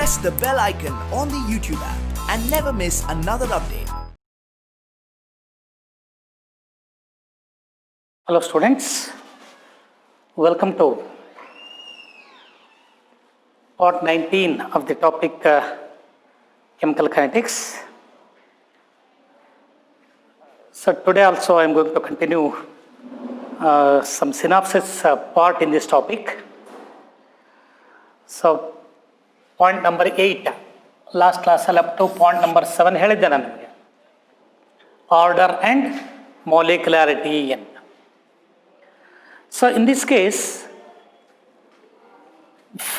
press the bell icon on the YouTube app and never miss another update. Hello students, welcome to part 19 of the topic chemical kinetics. So today also I am going to continue some synopsis part in this topic. So point number 8, last class up to point number 7 ಹೇಳಿದ್ದೆ ನಾನು ನಿಮಗೆ order and molecularity ಅಂತ. So in this case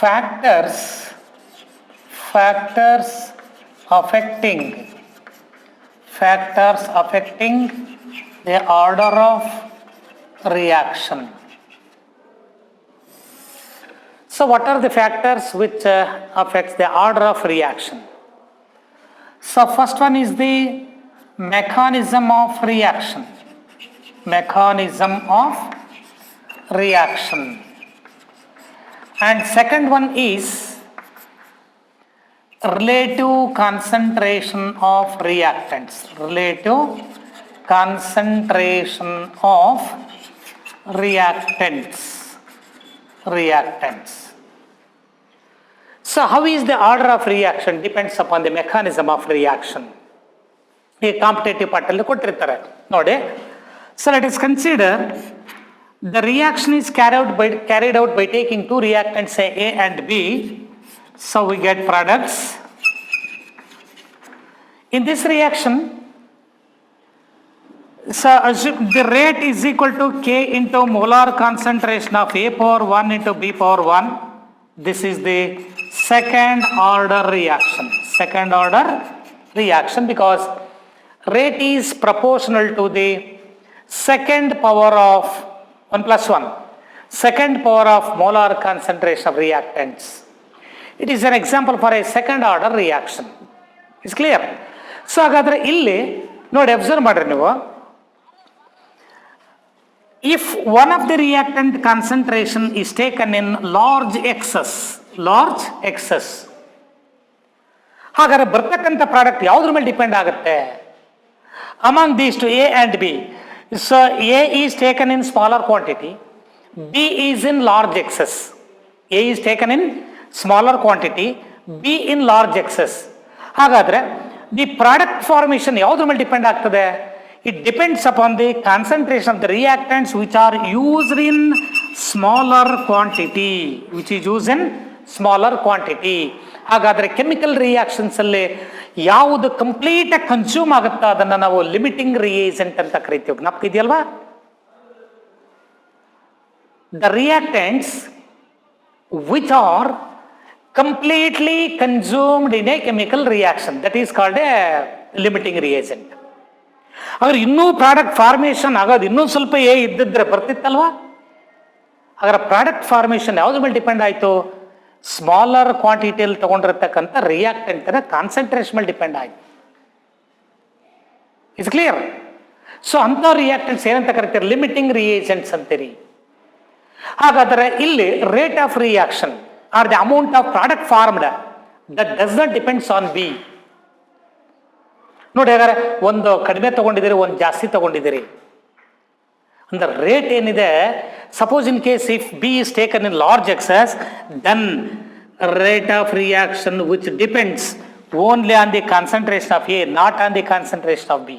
factors affecting the order of reaction. So what are the factors which affects the order of reaction? So first one is the mechanism of reaction. And second one is relative concentration of reactants. So how is the order of reaction depends upon the mechanism of reaction. ಈ competitive ಪಾರ್ಟಲ್ಲಿ ಕೊಟ್ಟಿರ್ತಾರೆ ನೋಡಿ. So let us consider the reaction is carried out by taking two reactants say A and B. So we get products. In this reaction, so the rate is equal to K into molar concentration of A power 1 into B power 1. This is the second order reaction because rate is proportional to the second power of 1 plus 1, second power of molar concentration of reactants. It is an example for a second order reaction. It's clear? So ಹಾಗಾದ್ರೆ ಇಲ್ಲಿ ನೋಡಿ observe ಮಾಡ್ರಿ ನೀವು, if one of the reactant concentration is taken in large excess ಹಾಗಾದ್ರೆ ಬರ್ತಕ್ಕಂಥ product ಯಾವುದ್ರ ಮೇಲೆ depend ಆಗುತ್ತೆ? among these two A and B. So A is taken in smaller quantity, B is in large excess. A is taken in smaller quantity, B in large excess. ಹಾಗಾದ್ರೆ the product formation ಯಾವುದ್ರ ಮೇಲೆ depend ಆಗ್ತದೆ? It depends upon the concentration of the reactants which are used in smaller quantity. ಹಾಗಾದ್ರೆ chemical reactions ಅಲ್ಲಿ ಯಾವುದು complete ಆಗಿ consume ಆಗುತ್ತಾ ಅದನ್ನ ನಾವು ಲಿಮಿಟಿಂಗ್ ರಿಯೇಜೆಂಟ್ ಅಂತ ಕರಿತೀವಿ. ಜ್ಞಾಪಕ ಇದೆಯಲ್ವಾ? The reactants which are completely consumed in a chemical reaction that is called A limiting reagent. ಹಾಗಾದ್ರೆ ಇನ್ನೂ ಪ್ರಾಡಕ್ಟ್ ಫಾರ್ಮೇಶನ್ ಆಗೋದು ಇನ್ನೂ ಸ್ವಲ್ಪ ಇದ್ದಿದ್ರೆ ಬರ್ತಿತ್ತಲ್ವಾ? ಹಾಗಾದ್ರೆ ಪ್ರಾಡಕ್ಟ್ ಫಾರ್ಮೇಶನ್ ಯಾವ್ದ್ರ ಮೇಲೆ ಡಿಪೆಂಡ್ ಆಯ್ತು? ಸ್ಮಾಲರ್ ಕ್ವಾಂಟಿಟಿಯಲ್ಲಿ ತಗೊಂಡಿರ್ತಕ್ಕಂಥ ರಿಯಾಕ್ಟೆಂಟ್ ಕಾನ್ಸಂಟ್ರೇಷನ್ ಮೇಲೆ ಡಿಪೆಂಡ್ ಆಯ್ತು. It's clear? ಸೊ ಅಂತ ರಿಯಾಕ್ಟೆಂಟ್ಸ್ ಏನಂತ ಕರಿತೀರಿ? ಲಿಮಿಟಿಂಗ್ ರಿಯೇಜೆಂಟ್ಸ್ ಅಂತೀರಿ. ಹಾಗಾದ್ರೆ ಇಲ್ಲಿ rate of reaction are the amount of product formed that does not depends on B. ನೋಡಿ, ಹಾಗಾದ್ರೆ ಒಂದು ಕಡಿಮೆ ತಗೊಂಡಿದ್ದೀರಿ, ಒಂದು ಜಾಸ್ತಿ ತಗೊಂಡಿದ್ದೀರಿ ಅಂದ್ರೆ ರೇಟ್ ಏನಿದೆ, suppose in case if B is taken in large excess, then rate of reaction which depends only on the concentration of A, not on the concentration of B.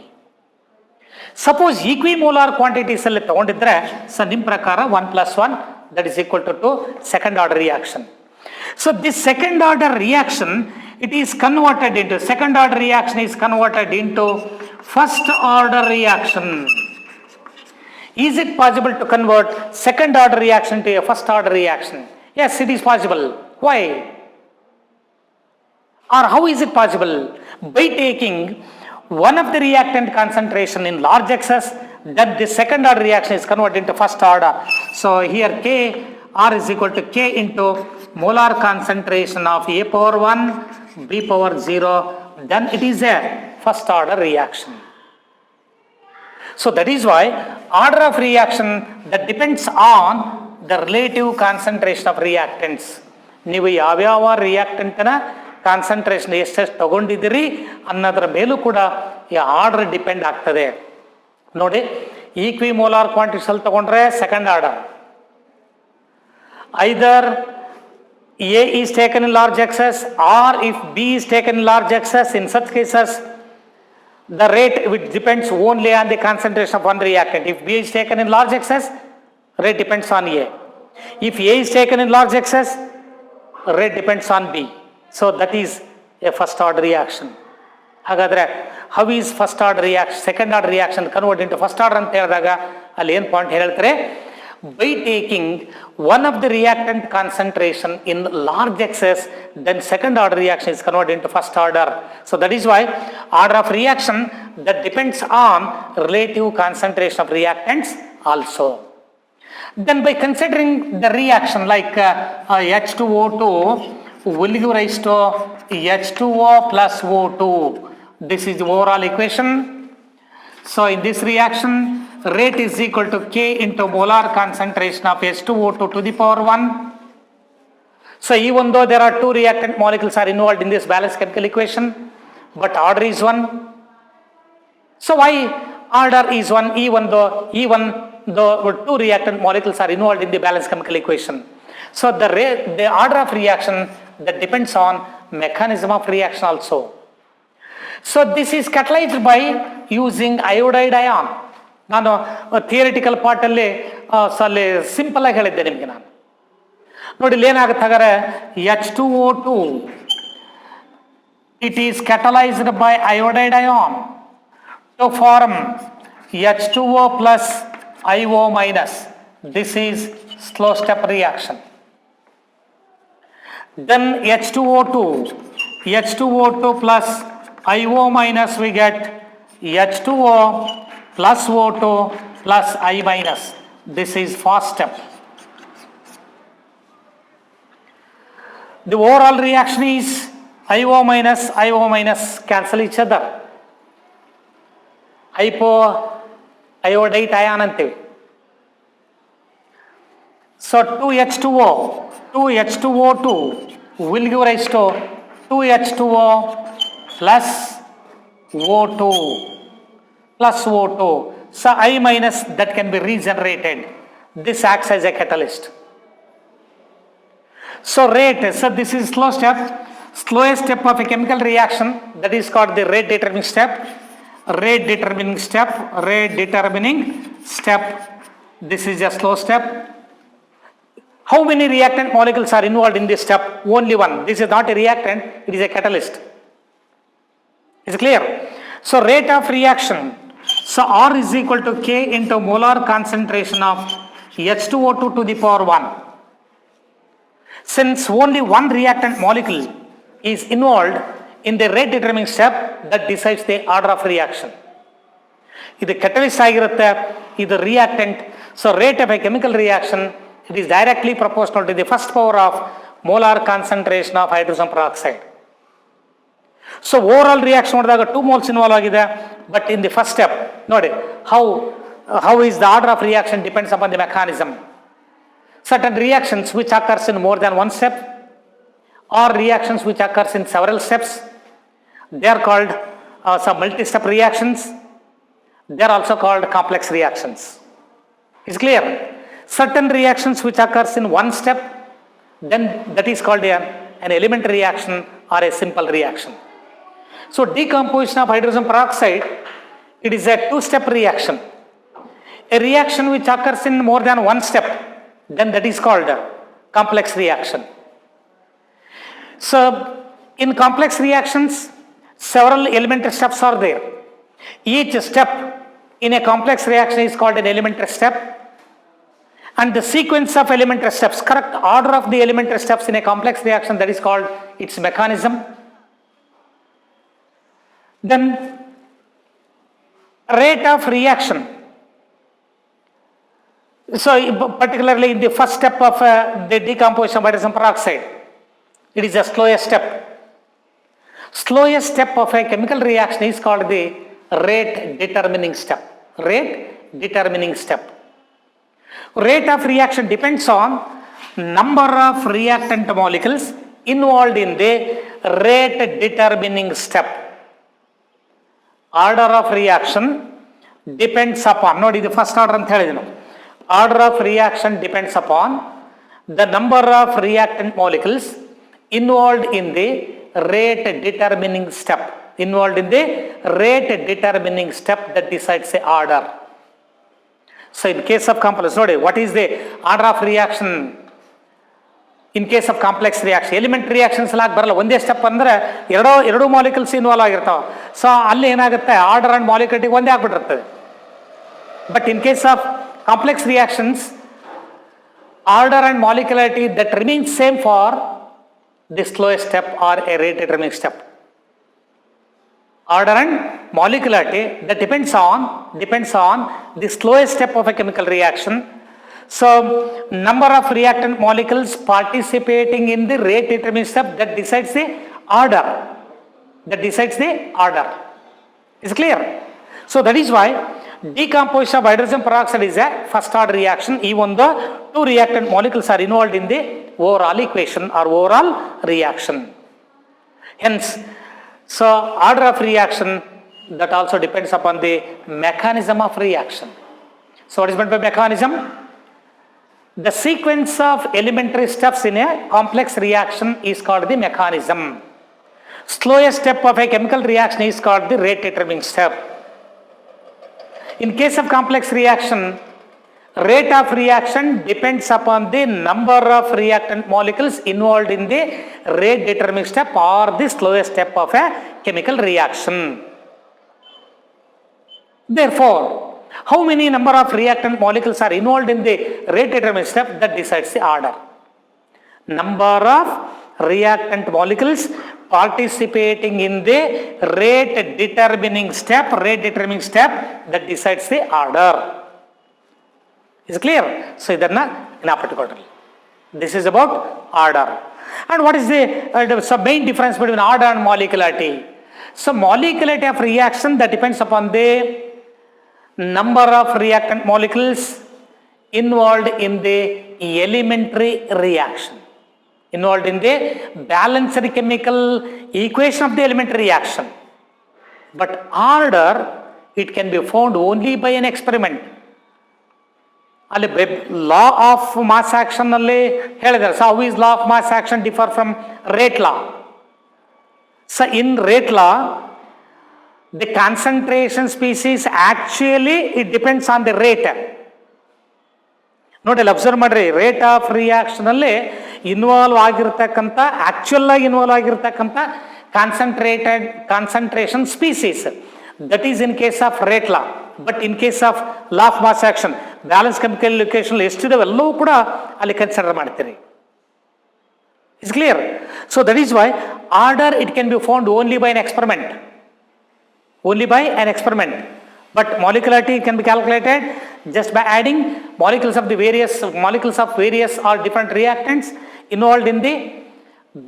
Suppose equimolar quantities ಅಲ್ಲಿ ತಗೊಂಡಿದ್ರೆ so ನಿಮ್ಮ ಪ್ರಕಾರ 1 plus 1 that is equal to 2 second order reaction. So this second order reaction it is converted into first order reaction. Is it possible to convert second order reaction to a first order reaction? Yes, it is possible. Why? Or how is it possible? By taking one of the reactant concentration in large excess, that the second order reaction is converted into first order. So here R is equal to K into molar concentration of A power 1, B power 0, then it is a first order reaction. So that is why order of reaction that depends on the relative concentration of reactants. ನೀವು ಯಾವ್ಯಾವ ರಿಯಾಕ್ಟೆಂಟ್ನ concentration ಎಷ್ಟೆಷ್ಟು ತಗೊಂಡಿದ್ದೀರಿ ಅನ್ನೋದ್ರ ಮೇಲೂ ಕೂಡ ಈ order depend ಆಗ್ತದೆ. ನೋಡಿ, ಈಕ್ವಿ molar ಕ್ವಾಂಟಿಟಿಸಲ್ಲಿ ತಗೊಂಡ್ರೆ second order. Either A is taken in large excess, or if B is taken in large excess, in such cases the rate which depends only on the concentration of one reactant. If B is taken in large excess, rate depends on A. If A is taken in large excess, rate depends on B. So that is a first order reaction. ಹಾಗಾದರೆ how is first order reaction, second order reaction convert into first order ಅಂತ ಹೇಳಿದಾಗ ಅಲ್ಲಿ ಏನು point ಹೇಳ್ತಾರೆ, by taking one of the reactant concentration in large excess, then second order reaction is converted into first order. So that is why order of reaction that depends on relative concentration of reactants also. Then by considering the reaction like H2O2 will give rise to H2O plus O2. This is the overall equation. So in this reaction, rate is equal to K into molar concentration of H2O2 to the power 1. So even though there are two reactant molecules are involved in this balanced chemical equation, but order is 1. So why order is 1 even though two reactant molecules are involved in the balanced chemical equation? So the order of reaction that depends on mechanism of reaction also. So this is catalyzed by using iodide ion. ನಾನು theoretical ಪಾರ್ಟಲ್ಲಿ ಅಲ್ಲಿ simple ಆಗಿ ಹೇಳಿದ್ದೆ ನಿಮಗೆ. ನಾನು ನೋಡಿ ಇಲ್ಲಿ ಏನಾಗುತ್ತೆ ಹಾಗಾದ್ರೆ, H2O2 it is catalyzed by iodide ion to form H2O plus IO minus. This is slow step reaction. Then H2O2 plus IO minus we get H2O plus O2 plus I minus. This is fast step. The overall reaction is IO minus cancel each other. iodide ion ಅಂತೀವಿ. So 2H2O2 will give rise to 2H2O plus O2 plus O2. So I minus that can be regenerated. This acts as a catalyst. So rate, so this is slowest step of a chemical reaction, that is called the rate determining step. This is a slow step. How many reactant molecules are involved in this step? Only one. This is not a reactant, it is a catalyst. Is it clear? So rate of reaction, so R is equal to K into molar concentration of H2O2 to the power 1. Since only one reactant molecule is involved in the rate determining step, that decides the order of reaction. This catalyst ಆಗಿರುತ್ತೆ, ಇದು reactant. So rate of a chemical reaction, it is directly proportional to the first power of molar concentration of hydrogen peroxide. So overall reaction ನೋಡಿದಾಗ 2 moles involve ಆಗಿದೆ, but in the first step ನೋಡಿ how is the order of reaction depends upon the mechanism. Certain reactions which occurs in more than one step or reactions which occurs in several steps, they are called some multi-step reactions. They are also called complex reactions. Is clear? Certain reactions which occurs in one step, then that is called an elementary reaction or a simple reaction. So decomposition of hydrogen peroxide, it is a two-step reaction. A reaction which occurs in more than one step, then that is called a complex reaction. So in complex reactions, several elementary steps are there. Each step in a complex reaction is called an elementary step, and the sequence of elementary steps, correct order of the elementary steps in a complex reaction, that is called its mechanism. Then rate of reaction. So particularly in the first step of the decomposition of hydrogen peroxide, it is the slowest step. Slowest step of a chemical reaction is called the rate determining step. Rate of reaction depends on number of reactant molecules involved in the rate determining step. Order of reaction depends upon, ನೋಡಿ ಇದು first order ಅಂತ ಹೇಳಿದನು. Order of reaction depends upon the number of reactant molecules involved in the rate determining step. Involved in the rate determining step that decides the order. So in case of complex, ನೋಡಿ what is the order of reaction in case of complex reaction? Element reactions ಲಾಗ ಬರಲ್ಲ, ಒಂದೇ step ಅಂದ್ರೆ ಎರಡು molecules involve ಆಗಿರ್ತಾವೆ. So ಅಲ್ಲಿ ಏನಾಗುತ್ತೆ, order and molecularity ಒಂದೇ ಆಗ್ಬಿಟ್ಟಿರ್ತದೆ. But in case of complex reactions, order and molecularity that remains same for the slowest step or a rate determining step. Order and molecularity that depends on the slowest step of a chemical reaction. So number of reactant molecules participating in the rate determining step that decides the order. Is clear? So that is why decomposition of hydrogen peroxide is a first order reaction even though two reactant molecules are involved in the overall equation or overall reaction. Hence, so order of reaction that also depends upon the mechanism of reaction. So what is meant by mechanism? The sequence of elementary steps in a complex reaction is called the mechanism. Slowest step of a chemical reaction is called the rate determining step. In case of complex reaction, rate of reaction depends upon the number of reactant molecules involved in the rate determining step or the slowest step of a chemical reaction. Therefore, how many number of reactant molecules are involved in the rate determining step that decides the order. Number of reactant molecules participating in the rate determining step that decides the order. Is clear? So idanna gnapattukolli. This is about order. And what is the main difference between order and molecularity? So molecularity of reaction that depends upon the number of reactant molecules involved in the elementary reaction. Involved in the balanced chemical equation of the elementary reaction. But order, it can be found only by an experiment. ಅಲ್ಲಿ ಲಾ of mass action ಅಲ್ಲಿ ಹೇಳಿದ್ದಾರೆ. So how is law of mass action differ from rate law? So in rate law the concentration species actually it depends on the rate. ನೋಡಿ ಅಲ್ಲಿ observe ಮಾಡ್ರಿ, rate of reaction ಅಲ್ಲಿ involve ಆಗಿರ್ತಕ್ಕಂಥ actual ಆಗಿ involve ಆಗಿರ್ತಕ್ಕಂಥ concentration species, that is in case of rate law. But in case of law of mass action balance chemical location ಎಷ್ಟಿದಾವೆ ಎಲ್ಲವೂ ಕೂಡ ಅಲ್ಲಿ ಕನ್ಸಿಡರ್ ಮಾಡ್ತೀರಿ. Is clear? So that is why order it can be found only by an experiment. But molecularity can be calculated just by adding molecules of various or different reactants involved in the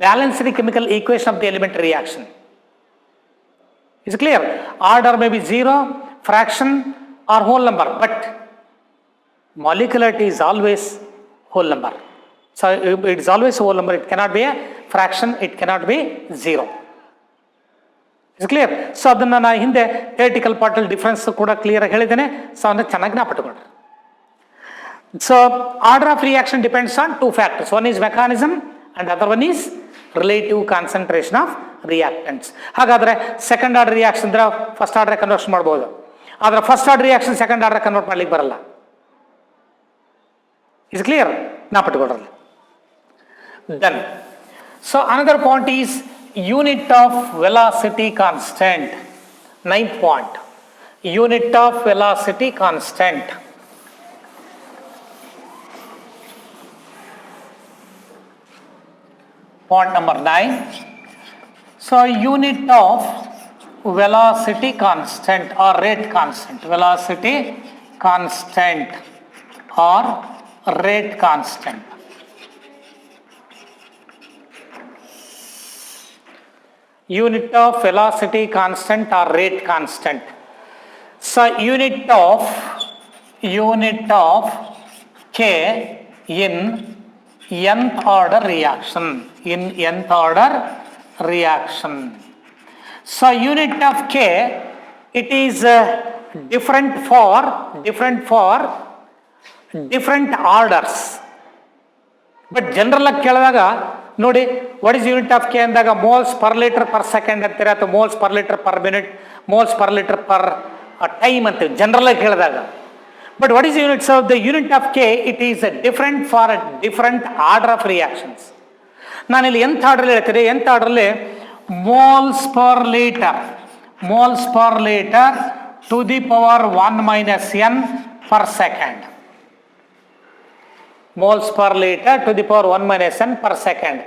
balanced chemical equation of the elementary reaction. Is it clear? Order may be 0, fraction or whole number, but molecularity is always whole number. So it is always a whole number. It cannot be a fraction, it cannot be 0. Is it clear? So ಅದನ್ನ ನಾನು ಹಿಂದೆ theoretical partial difference ಕೂಡ clear ಆಗಿ ಹೇಳಿದ್ದೇನೆ. So ಅದನ್ನ ಚೆನ್ನಾಗಿ ಜ್ಞಾಪಕಟ್ಕೊಂಡ್ರಿ. So order of reaction depends on two factors. One is mechanism and other one is relative concentration of reactants. ಹಾಗಾದ್ರೆ ಸೆಕೆಂಡ್ ಆರ್ಡರ್ ರಿಯಾಕ್ಷನ್ ಅಂದ್ರೆ ಫಸ್ಟ್ ಆರ್ಡರ್ ಕನ್ವರ್ಟ್ ಮಾಡ್ಬೋದು, ಆದ್ರೆ first order reaction second order convert ಮಾಡ್ಲಿಕ್ಕೆ ಬರಲ್ಲ. Is clear? ಜ್ಞಾಪಕಟ್ಕೊಡ್ರಲ್ಲ. Then so another point is unit of velocity constant. Ninth point, unit of velocity constant. Point number 9. So unit of velocity constant or rate constant. Velocity constant or rate constant. Unit of velocity constant or rate constant. So unit of K in nth order reaction. In nth order reaction. So unit of K, it is different for different orders. But general ಆಗಿ ಕೇಳಿದಾಗ ನೋಡಿ, what is unit of K ಅಂದಾಗ moles per litre per second ಅಂತೀರಾ, ಅಥವಾ moles per litre per minute, moles per litre per time ಅಂತೀವಿ general ಆಗಿ ಕೇಳಿದಾಗ. But what is units of the unit of K, it is different for different order of reactions. ನಾನಿಲ್ಲಿ ಎಂಥ order ಹೇಳ್ತೀನಿ, ಎಂಥ ಆರ್ಡರ್ಲಿ moles per liter to the power 1 minus n per second. Moles per liter to the power 1 minus n per second.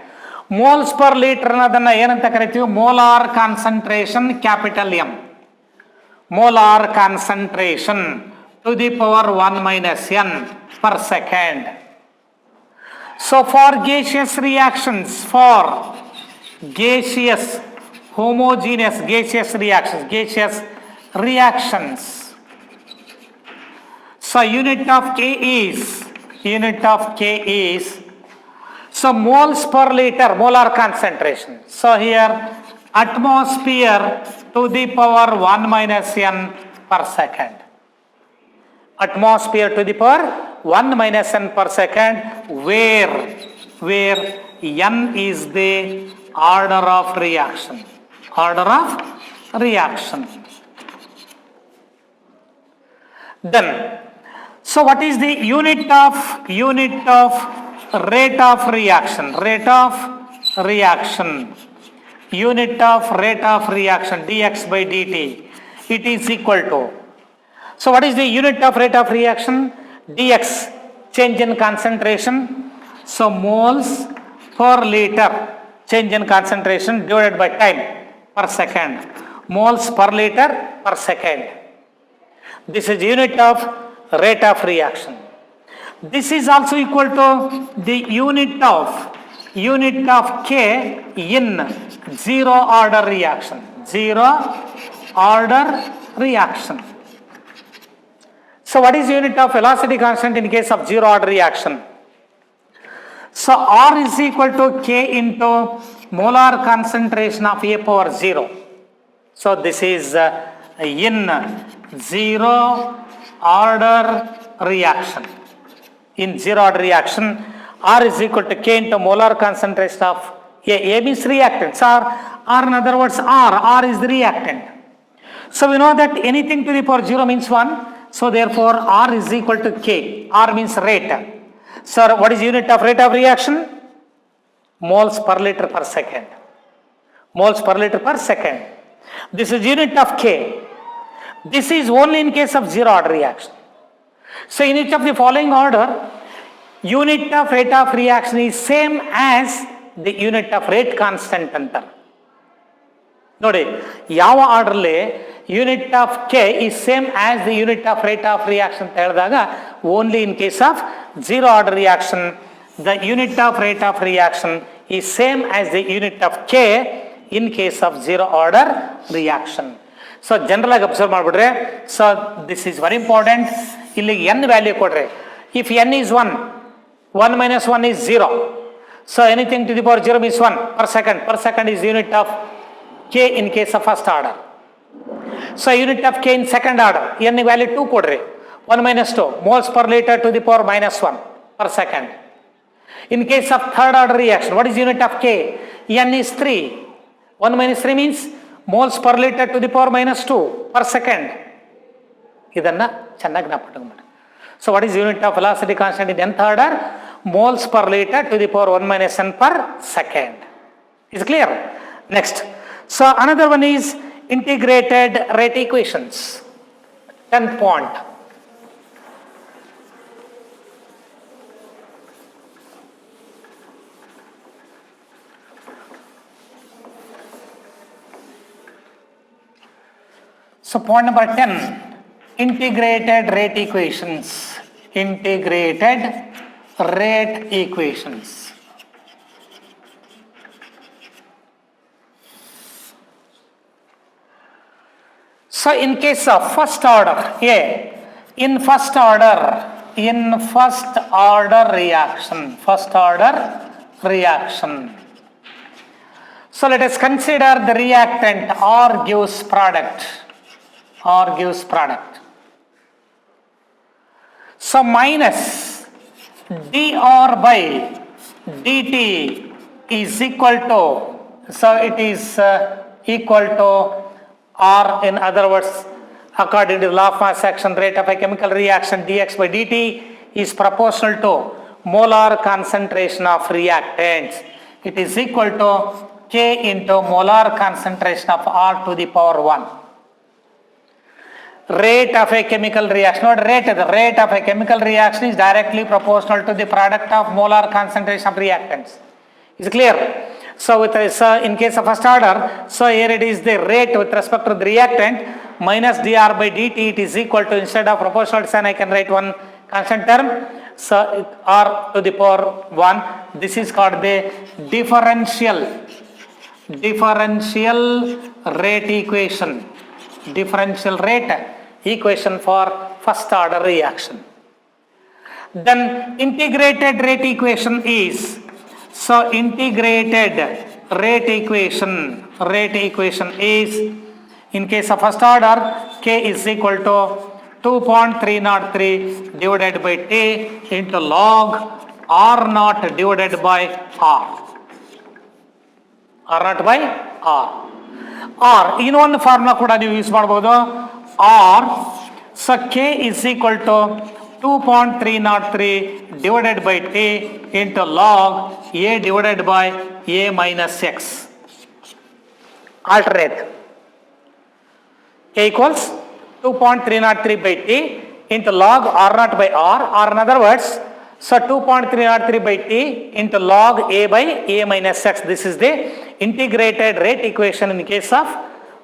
Moles per liter ಅನ್ನೋದನ್ನ ಏನಂತ ಕರಿತೀವಿ? Molar concentration capital M. Molar concentration to the power 1 minus n per second. So for gaseous reactions, for gaseous homogeneous gaseous reactions, so unit of K is so moles per liter, molar concentration. So here atmosphere to the power 1 minus n per second. Atmosphere to the power 1 minus n per second, where n is the order of reaction. Then, so what is the unit of rate of reaction? Unit of rate of reaction, dx by dt, it is equal to, so what is the unit of rate of reaction? Dx, change in concentration, so moles per liter, change in concentration divided by time per second, moles per liter per second. This is unit of rate of reaction. This is also equal to the unit of K in zero order reaction. So what is unit of velocity constant in case of zero order reaction? So R is equal to K into molar concentration of A power 0. So this is in zero order reaction. In zero order reaction, R is equal to K into molar concentration of A. A means reactant. So R in other words R is the reactant. So we know that anything to the power 0 means 1. So therefore R is equal to K. R means rate. Sir, what is unit of rate of reaction? Moles per liter per second. Moles per liter per second. This is unit of K. This is only in case of zero order reaction. So in each of the following order, unit of rate of reaction is same as the unit of rate constant antar. ನೋಡಿ, ಯಾವ ಆರ್ಡರ್ಲಿ unit of K is same as the unit of rate of reaction ಅಂತ ಹೇಳಿದಾಗ only in case of zero order reaction the unit of rate of reaction is same as the unit of K in case of zero order reaction. So general ಆಗಿ observe ಮಾಡಿಬಿಡ್ರೆ, so this is very important. ಇಲ್ಲಿ N value ಕೊಡ್ರಿ. If N is 1, 1 minus 1 is 0. So anything to the power 0 means 1 per second. Per second is unit of K in case of first order. So unit of K in second order, n value 2 kodre, 1 minus 2 moles per liter to the power minus 1 per second. In case of third order reaction, what is unit of K? N is 3. 1 minus 3 means moles per liter to the power minus 2 per second. Idanna chennagi gnapaka ಮಾಡಿ. So what is unit of velocity constant in nth order? Moles per liter to the power 1 minus n per second. Is clear? Next. So another one is integrated rate equations. 10th point. So point number 10, integrated rate equations. Integrated rate equations. So in case of first order, in first order in first order reaction. So let us consider the reactant R gives product. So minus dr by dt is equal to, so it is equal to R, in other words, according to the law of mass action, rate of a chemical reaction dx by dt is proportional to molar concentration of reactants. It is equal to K into molar concentration of R to the power 1. Rate of a chemical reaction, not rate, the rate of a chemical reaction is directly proportional to the product of molar concentration of reactants. Is it clear? So with in case of first order, so here it is the rate with respect to the reactant minus dr by dt, it is equal to, instead of proportional sign I can write one constant term, so R to the power 1. This is called the differential rate equation for first order reaction. Then integrated rate equation is, so integrated rate equation is, in case of first order, K is equal to 2.303 divided by T into log R naught divided by R. ಇನ್ನೊಂದು formula ಕೂಡ ನೀವು use ಮಾಡಬಹುದು. R, so K is equal to 2.303 divided by T into log A divided by A minus X. Alternate. K equals 2.303 by T into log R naught by R, or in other words, so 2.303 by T into log A by A minus X. This is the integrated rate equation in the case of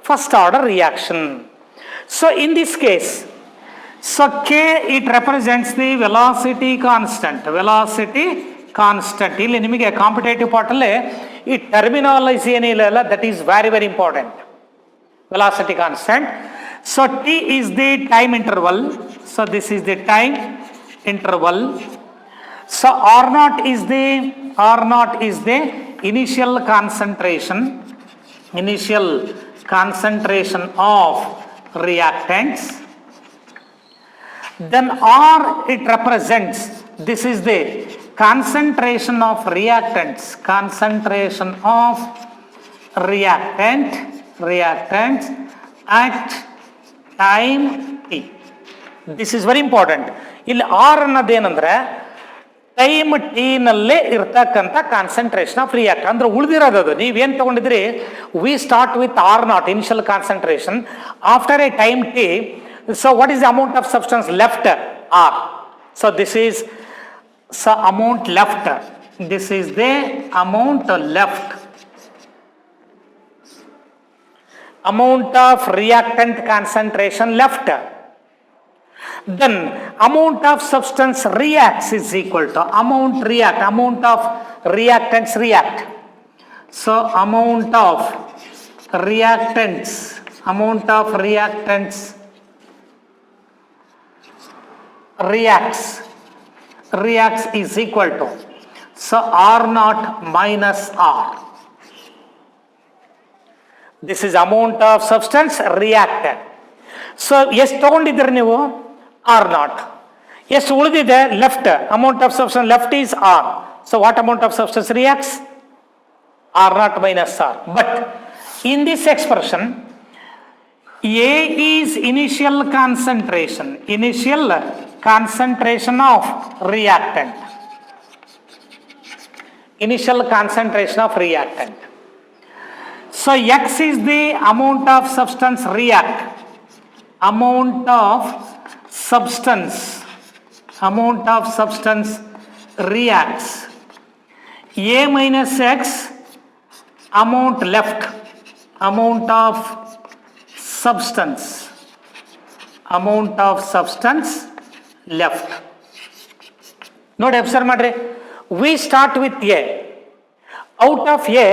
first order reaction. So in this case, so K, it represents the velocity constant. ಇಲ್ಲಿ ನಿಮಗೆ competitive ಪಾರ್ಟಲ್ಲಿ ಈ terminology ಏನಿಲ್ಲ, that is very important. velocity constant. So T is the time interval. So this is the time interval. So R naught is the initial concentration of reactants. Then R, it represents, this is the concentration of reactants at time T. This is very important. ಇಲ್ಲಿ R ಅನ್ನೋದೇನಂದ್ರೆ time T ನಲ್ಲೇ ಇರ್ತಕ್ಕಂಥ concentration of react ಅಂದ್ರೆ ಉಳಿದಿರೋದು. ನೀವೇನು ತಗೊಂಡಿದ್ರಿ, we start with R naught initial concentration after a time T. So what is the amount of substance left? R. So this is amount left. This is the amount left. Amount of reactant concentration left. Then amount of substance reacts is equal to amount of reactants react. So amount of reactants reacts is equal to, so R naught minus R. This is amount of substance reacted. So ಎಷ್ಟು ತಗೊಂಡಿದ್ದೀರಿ ನೀವು? R naught. ಎಷ್ಟು ಉಳಿದಿದೆ? Left. amount of substance left is R. So what amount of substance reacts? R naught minus R. But in this expression, A is initial concentration of reactant. So X is the amount of substance reacts. A minus X, amount left, amount of substance left. ನೋಡಿ observe ಮಾಡ್ರಿ, we start with A. Out of A,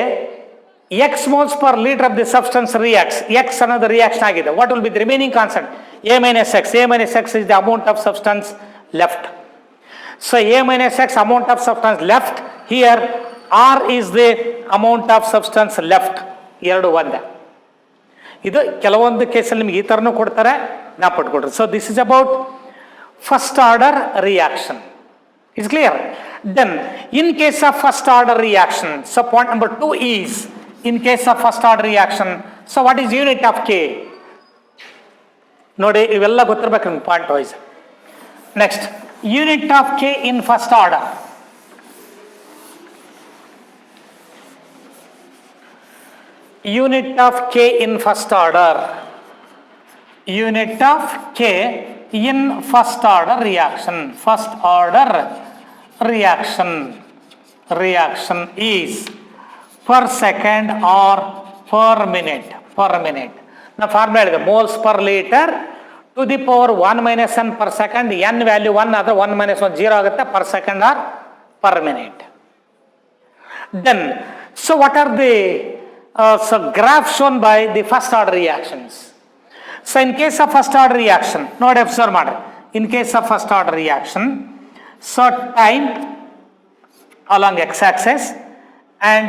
X moles per liter of the substance reacts. X another reaction ಆಗಿದೆ. What will be the remaining constant? A minus X. A minus X is the amount of substance left. So A minus X amount of substance left. Here R is the amount of substance left. ಎರಡು ಒಂದೇ. ಇದು ಕೆಲವೊಂದು ಕೇಸಲ್ಲಿ ನಿಮ್ಗೆ ಈ ಥರನೂ ಕೊಡ್ತಾರೆ, ಜ್ಞಾಪಟ್ಕೊಡ್ರಿ. So this is about first order reaction. Is clear? Then in case of first order reaction, so point number 2 is in case of first order reaction, so what is unit of K? ನೋಡಿ ಇವೆಲ್ಲ ಗೊತ್ತಿರಬೇಕು ನಿಮ್ಗೆ point wise. Next unit of K in first order. Unit of K in first order. Unit of K in first order reaction. First order reaction. Reaction is per second or per minute. Per minute. Now formula is moles per liter to the power 1 minus n per second. N value 1 other 1 minus 1 0 agutte per second or per minute. Then so what are the so graph shown by the first order reactions? So in case of first order reaction, ನೋಡಿ observe ಮಾಡಿ. In case of first order reaction, so time along x-axis and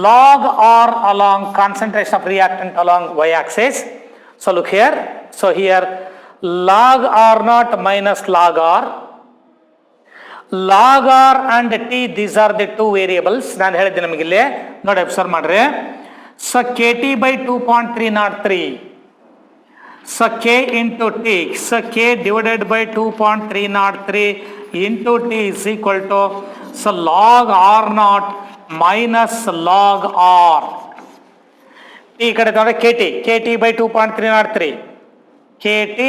log R along concentration of reactant along y-axis. So look here. So here log R naught minus log R. Log R and T, these are the two variables. ನಾನು ಹೇಳಿದ್ದೆ ನಿಮಗೆ ಇಲ್ಲಿ ನೋಡಿ observe ಮಾಡ್ರಿ. So Kt by 2.303. So K into T. So K divided by 2.303 into T is equal to so log R naught minus log R. T ಕಡೆ ತಗೊಂಡ್ರೆ KT by 2.303. KT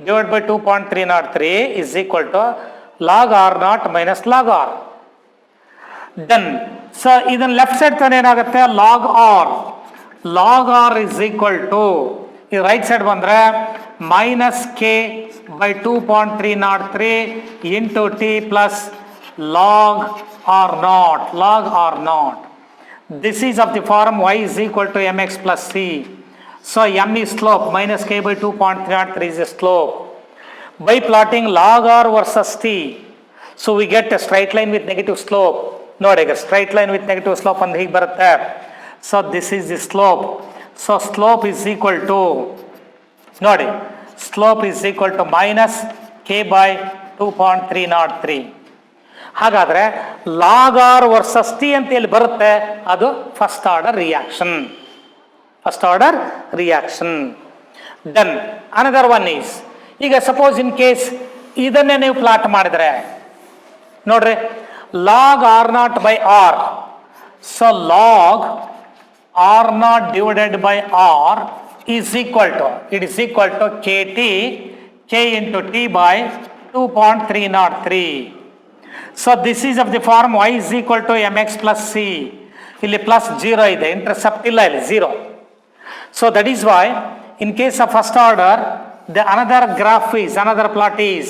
divided by 2.303 is equal to log R naught minus log R. Then so ಇದನ್ನ left side ತಗೊಂಡು ಏನಾಗುತ್ತೆ log R. Log R is equal to ಈ right side ಬಂದ್ರೆ minus K by 2.303 into T plus log R naught. Log R naught. This is of the form y is equal to mx plus c. So m is slope minus K by 2.303 is a slope. By plotting log R versus T, so we get a straight line with negative slope. ನೋಡಿ ಈಗ straight line with negative slope ಅಂದ್ರೆ ಹೀಗೆ ಬರುತ್ತೆ. So this is the slope. So slope is equal to ನೋಡಿ slope is equal to minus K by 2.303. ಹಾಗಾದ್ರೆ log R versus T ಅಂತ ಹೇಳಿ ಬರುತ್ತೆ, ಅದು first order reaction. First order reaction. Then another one is, ಈಗ suppose in case ಇದನ್ನೇ ನೀವು plot ಮಾಡಿದ್ರೆ ನೋಡ್ರಿ log R naught by R. So log R naught divided by R is equal to, it is equal to KT, K into T by 2.303. So this is of the form y is equal to mx plus c. ಇಲ್ಲಿ plus 0 ಇದೆ, intercept ಇಲ್ಲ ಇಲ್ಲಿ 0. So that is why in case of first order the another graph is, another plot is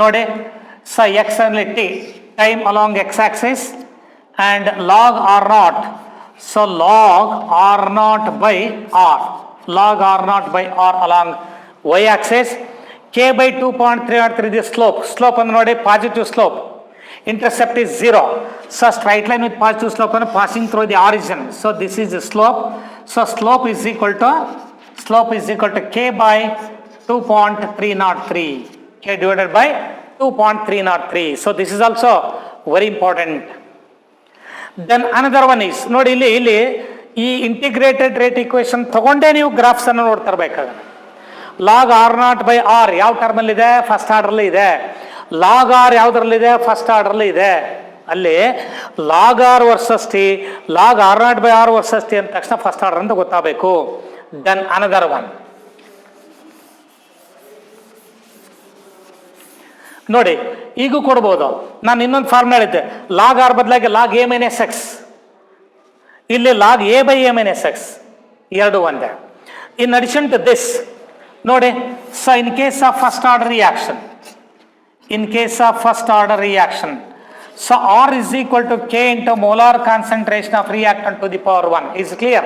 ನೋಡಿ so x and t time along x-axis and log R naught. So log R naught by R. Log R naught by R along y-axis. K by 2.303 the slope. Slope ಅಂದ್ರೆ ನೋಡಿ positive slope. Intercept is 0. So straight line with positive slope and passing through the origin. So this is the slope. So slope is equal to K by 2.303. K divided by 2.303. So this is also very important. Then another one is ನೋಡಿ ಇಲ್ಲಿ ಈ integrated rate equation ತಗೊಂಡೇ ನೀವು graphs ಅನ್ನು ನೋಡ್ತಾ ಇರಬೇಕಾಗುತ್ತೆ. Log R naught by R ಯಾವ ಟರ್ಮಲ್ಲಿ ಇದೆ, ಫಸ್ಟ್ ಆರ್ಡರ್ಲಿ ಇದೆ. ಲಾಗ್ ಆರ್ ಯಾವುದರಲ್ಲಿದೆ, ಫಸ್ಟ್ ಆರ್ಡರ್ಲಿ ಇದೆ. ಅಲ್ಲಿ log R versus t, log R naught by R versus t ಅಂದ ತಕ್ಷಣ ಫಸ್ಟ್ ಆರ್ಡರ್ ಅಂತ ಗೊತ್ತಾಗಬೇಕು. ದೆನ್ ಅನದರ್ ಒನ್ ನೋಡಿ ಈಗೂ ಕೊಡ್ಬೋದು. ನಾನು ಇನ್ನೊಂದು ಫಾರ್ಮುಲಾ ಹೇಳಿದ್ದೆ, ಲಾಗ್ ಆರ್ ಬದಲಾಗಿ ಲಾಗ್ ಎ ಮೈನಸ್ ಎಕ್ಸ್, ಇಲ್ಲಿ log A by A minus X ಎರಡು ಒಂದೇ. ಇನ್ ಅಡಿಷನ್ ಟು ದಿಸ್ ನೋಡಿ, so in case of first order reaction, in case of first order reaction, so R is equal to K into molar concentration of reactant to the power 1. Is clear?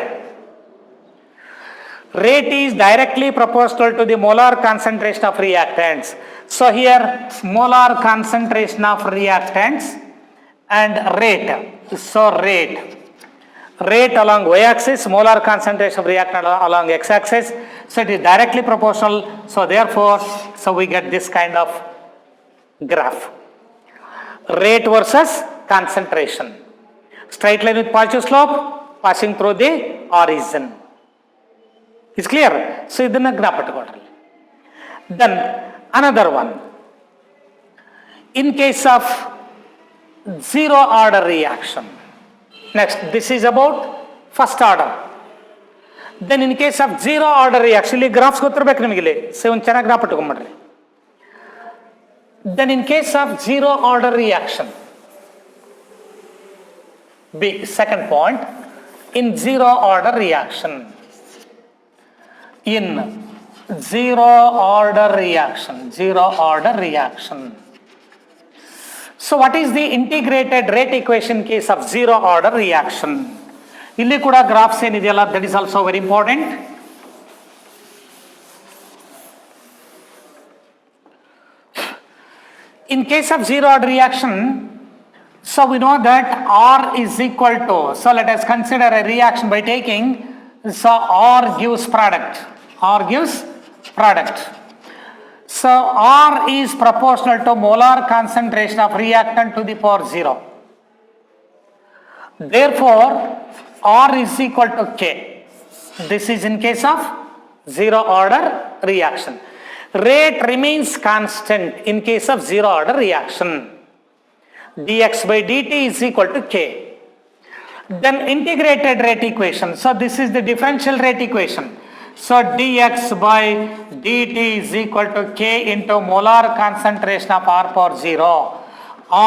rate is directly proportional to the molar concentration of reactants. So here molar concentration of reactants and rate. So rate along y-axis, molar concentration of reactant along x-axis. So it is directly proportional. So therefore, we get this kind of graph. Rate versus concentration. Straight line with positive slope passing through the origin. Is clear? So idana gnapattukolli. Then another one. In case of zero order reaction. Next, this is about first order. Then in case of zero order reaction, ಇಲ್ಲಿ graphs ಗೊತ್ತಿರಬೇಕು ನಿಮಗೆ ಇಲ್ಲಿ. So ಒಂದು ಚೆನ್ನಾಗಿ ಜ್ಞಾಪಕಟ್ಕೊಂಡ್ಬಿಡ್ರಿ. Then in case of zero order reaction, B, second point, in zero order reaction. In zero order reaction. So what is the integrated rate equation case of zero order reaction? ಇಲ್ಲಿ ಕೂಡ graphs ಏನಿದೆಯಲ್ಲ, that is also very important. In case of zero order reaction, so we know that R is equal to, so let us consider a reaction by taking, so R gives product. So R is proportional to molar concentration of reactant to the power 0. Therefore, R is equal to K. This is in case of zero order reaction. Rate remains constant in case of zero order reaction. dx by dt is equal to K. Then integrated rate equation. So this is the differential rate equation. So dx by dt is equal to K into molar concentration of R power 0,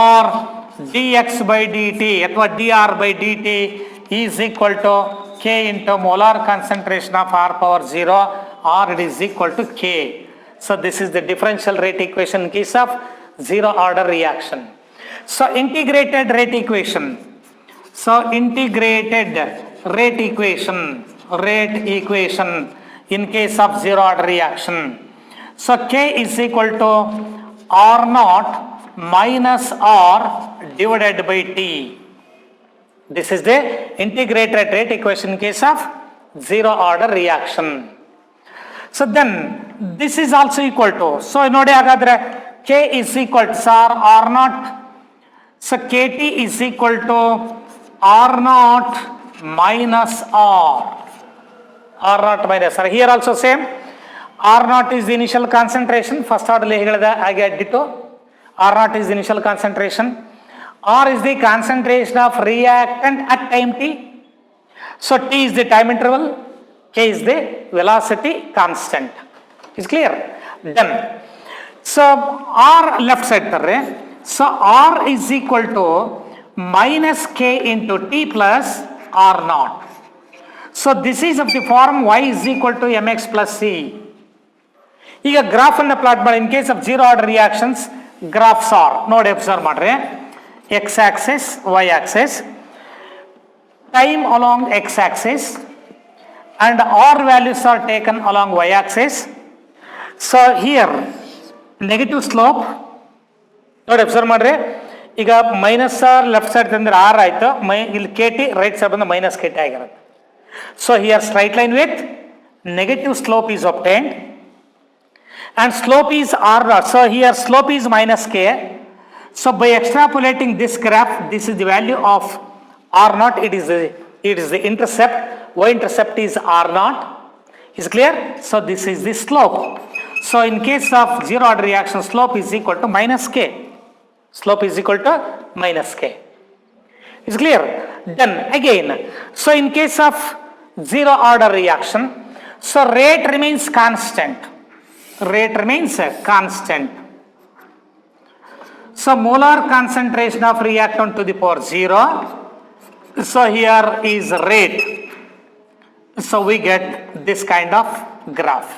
or dx by dt or dr by dt is equal to K into molar concentration of R power 0, or it is equal to K. So this is the differential rate equation in case of zero order reaction. So integrated rate equation. So integrated rate equation in case of zero order reaction. So K is equal to R naught minus R divided by T. This is the integrated rate equation in case of zero order reaction. So then this is also equal to, so ನೋಡಿ ಹಾಗಾದ್ರೆ K is equal to R naught. So KT is equal to R naught minus R naught minus R. Here also same. R naught is the initial concentration. First order ಹೇಳಿದ ಹಾಗೆ ditto. R naught is the initial concentration. R is the concentration of reactant at time t. So T is the time interval. K is the velocity constant. Is clear? Then, so R left side tarre. So R is equal to minus K into T plus R naught. So this is of the form y is equal to mx plus c. ಈಗ graph ಅನ್ನು plot ಮಾಡಿ. In case of zero order reactions graphs are ನೋಡಿ observe ಮಾಡ್ರಿ. X axis, y axis, time along x axis and R values are taken along y axis. So here negative slope ನೋಡಿ observe ಮಾಡ್ರಿ. ಈಗ minus R left side ತಂದ್ರೆ R ಆಯ್ತು, ಇಲ್ಲಿ K T right side ಬಂದು minus K T ಆಗಿರುತ್ತೆ. So here straight line with negative slope is obtained and slope is r naught. So here slope is minus k. So by extrapolating this graph, this is the value of r naught. It is the intercept. Y intercept is r naught. Is clear? So this is the slope. So in case of zero order reaction, slope is equal to minus k. Slope is equal to minus k. Is clear? Then again, so in case of zero order reaction, so rate remains constant. So molar concentration of reactant to the power 0. So here is rate. So we get this kind of graph.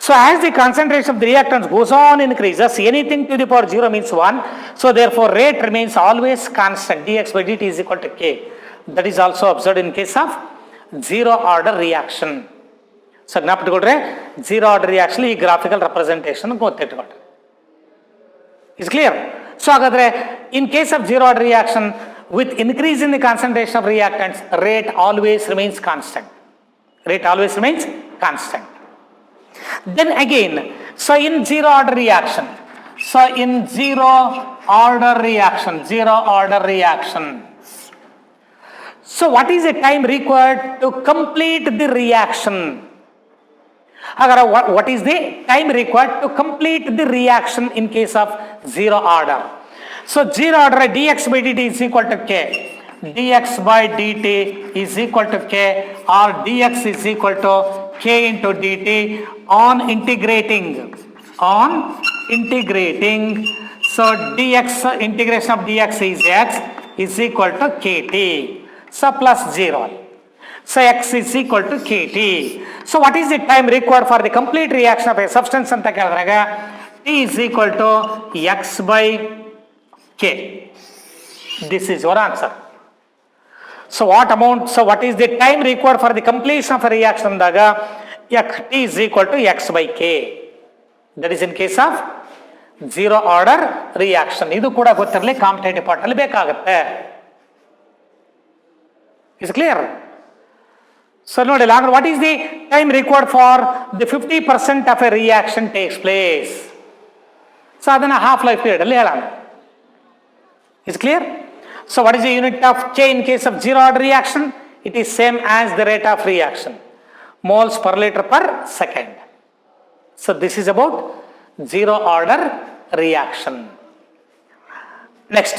So as the concentration of the reactants goes on increases, anything to the power 0 means 1. So therefore rate remains always constant. dx by dt is equal to k. That is also observed in case of zero order reaction. So ಜ್ಞಾಪಿಟ್ಕೊಳ್ರೆ zero order reaction ಈ graphical representation ಗೊತ್ತಿಟ್ಕೊಳ್ರಿ. Is clear? So ಹಾಗಾದ್ರೆ in case of zero order reaction with increase in the concentration of reactants, rate always remains constant. Rate always remains constant. Then again, so in zero order reaction, zero order reaction. So what is the time required to complete the reaction? What is the time required to complete the reaction in case of zero order? So zero order dx by dt is equal to k. Dx by dt is equal to k, or dx is equal to k into dt on integrating. So dx, integration of dx is x is equal to kt. So plus 0. So x is equal to kt. So what is the time required for the complete reaction of a substance anta kelidaraga? T is equal to x by k. This is your answer. So what is the time required for the completion of a reaction daga? T is equal to x by k. That is in case of zero order reaction. Idu kuda gothirli competitive part alli bekagutte. Is clear? So nodi what is the time required for the 50% of a reaction takes place? So adana half life period alli helana. Is clear? So what is the unit of K in case of zero order reaction? It is same as the rate of reaction, moles per liter per second. So this is about zero order reaction. Next,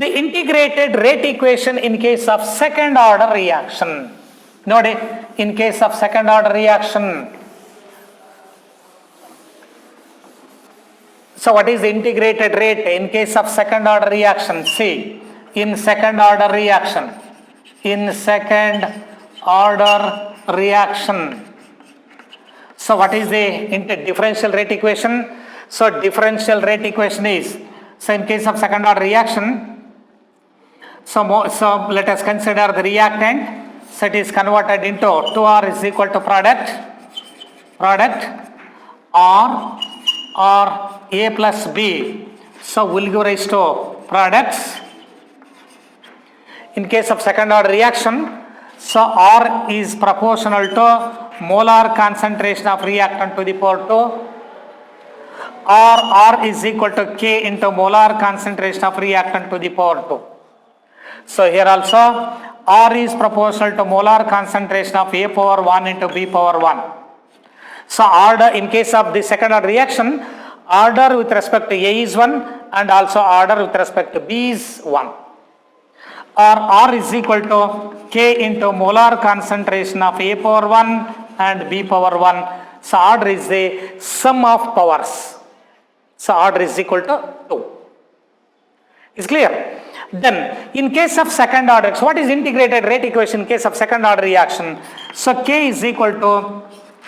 the integrated rate equation in case of second order reaction. Nodi, in case of second order reaction, so what is the integrated rate in case of second order reaction? See, in second order reaction, so what is the differential rate equation? So differential rate equation is, so in case of second order reaction, so let us consider the reactant. So it is converted into 2R is equal to product or A plus B. So we'll give rise to products. In case of second order reaction, so R is proportional to molar concentration of reactant to the power 2, or R is equal to K into molar concentration of reactant to the power 2. So here also R is proportional to molar concentration of A power 1 into B power 1. So order in case of the second order reaction, order with respect to A is 1 and also order with respect to B is 1. Or R is equal to K into molar concentration of A power 1 and B power 1. So order is the sum of powers. So order is equal to 2. Is clear? Then in case of second order, so what is integrated rate equation in case of second order reaction? So K is equal to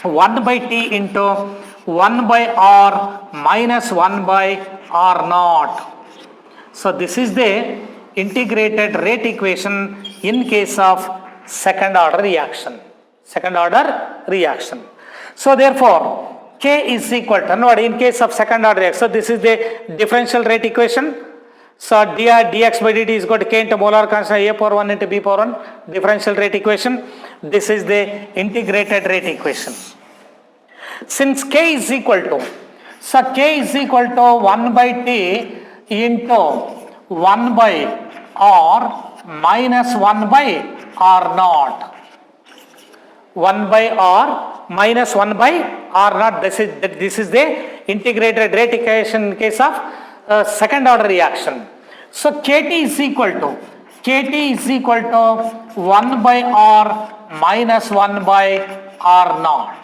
1 by T into 1 by R minus 1 by R naught. So this is the integrated rate equation in case of second order reaction. So therefore K is equal to, in case of second order reaction, so this is the differential rate equation. So dx by dt is equal to K into molar concentration A power 1 into B power 1, differential rate equation. This is the integrated rate equation. Since K is equal to 1 by T into 1 by R minus 1 by R naught. 1 by R minus 1 by R naught. This is the integrated rate equation in case of second order reaction. So KT is equal to 1 by R minus 1 by R naught.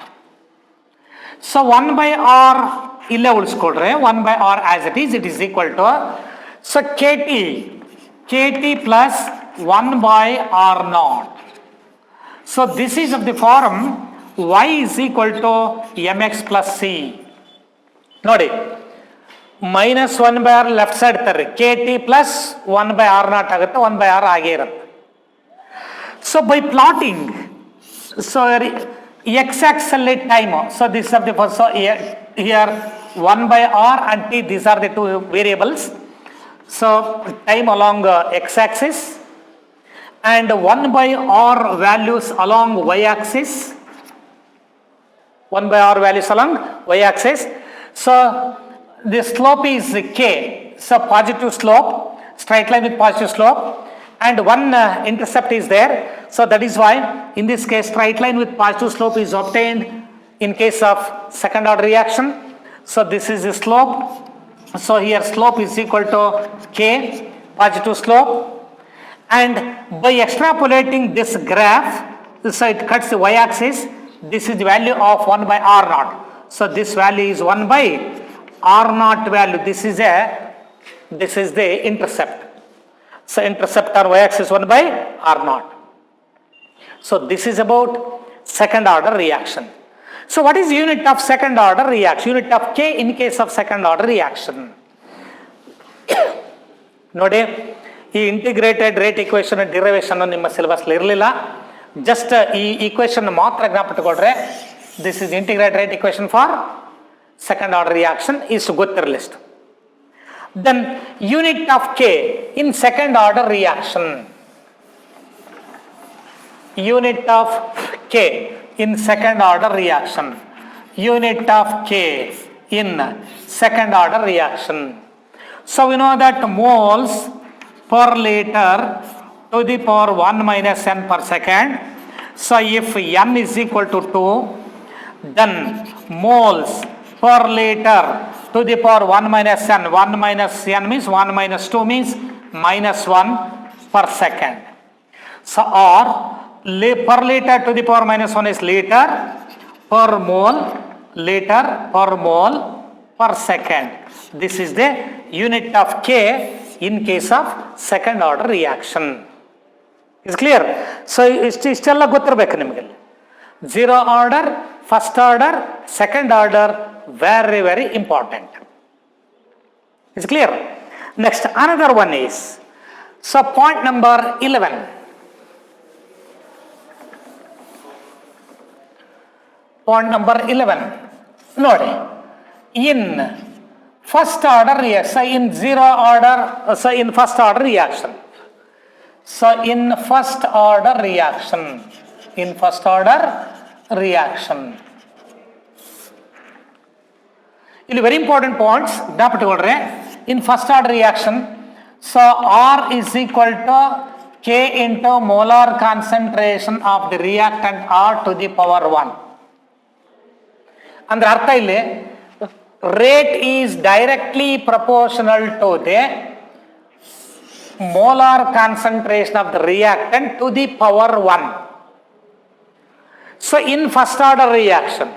So 1 by R illa uliskodre 1 by R as it is equal to, so KT plus 1 by R naught. So this is of the form y is equal to mx plus c. Nodi, minus 1 by R left side tarri, KT plus 1 by R naught agutte, 1 by R age irutte. So by plotting, so x-axis ಅಲ್ಲಿ time. So this is the first. So here 1 by r and t, these are the two variables. So time along x-axis and 1 by r values along y-axis. 1 by r values along y-axis. So the slope is k. So positive slope, straight line with positive slope, and one intercept is there. So that is why in this case straight line with positive slope is obtained in case of second order reaction. So this is the slope. So here slope is equal to k, positive slope, and by extrapolating this graph, so it cuts the y-axis. This is the value of 1 by r naught. So this value is 1 by r naught value. This is the intercept. So intercept on y-axis 1 by r naught. So this is about second order reaction. So what is unit of second order reaction? Unit of k in case of second order reaction. ನೋಡಿ, ಈ integrated rate equation derivation ನಿಮ್ಮ syllabus ಇರಲಿಲ್ಲ. Just ಈ equation ಮಾತ್ರ ಜ್ಞಾಪಕಟ್ಕೊಳ್ರೆ, this is integrated rate equation for second order reaction is ಗೊತ್ತಿರಲಿಸ್ಟ್. Then unit of k in second order reaction. Unit of k in second order reaction. Unit of k in second order reaction. So we know that moles per liter to the power 1 minus n per second. So if n is equal to 2, then moles per liter to the power 1 minus n. 1 minus n means 1 minus 2 means minus 1 per second. So or per liter to the power minus 1 is liter per mole per second. This is the unit of k in case of second order reaction. Is clear? So ಇಷ್ಟೆಲ್ಲ ಗೊತ್ತಿರಬೇಕು ನಿಮಗೆ. Zero order, first order, second order, very very important. Is clear? Next, another one is, so point number 11. Point number 11. ನೋಡಿ, in first order reaction, so in zero order, so in first order reaction. So in first order reaction, ಇಲ್ಲಿ very important points ಜ್ಞಾಪಕಟ್ಕೊಳ್ರೆ. In first order reaction, so R is equal to K into molar concentration of the reactant R to the power 1. ಅಂದ್ರೆ ಅರ್ಥ ಇಲ್ಲಿ, rate is directly proportional to the molar concentration of the reactant to the power 1. So in first order reaction,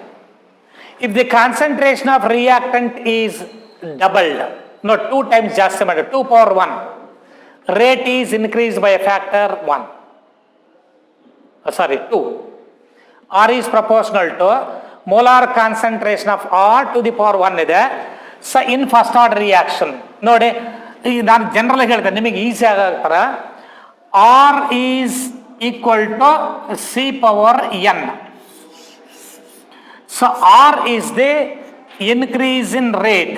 if the concentration of reactant is doubled, no, 2 times ಜಾಸ್ತಿ ಮಾಡಿ, 2 power 1, rate is increased by a factor 1. 2. R is proportional to molar concentration of R to the power 1 ಇದೆ. So in first order reaction, ನೋಡಿ, ನಾನು general ಹೇಳ್ತೇನೆ ನಿಮಗೆ easy ಆಗತ್ತರ, R is equal to C power N. So R is the increase in rate,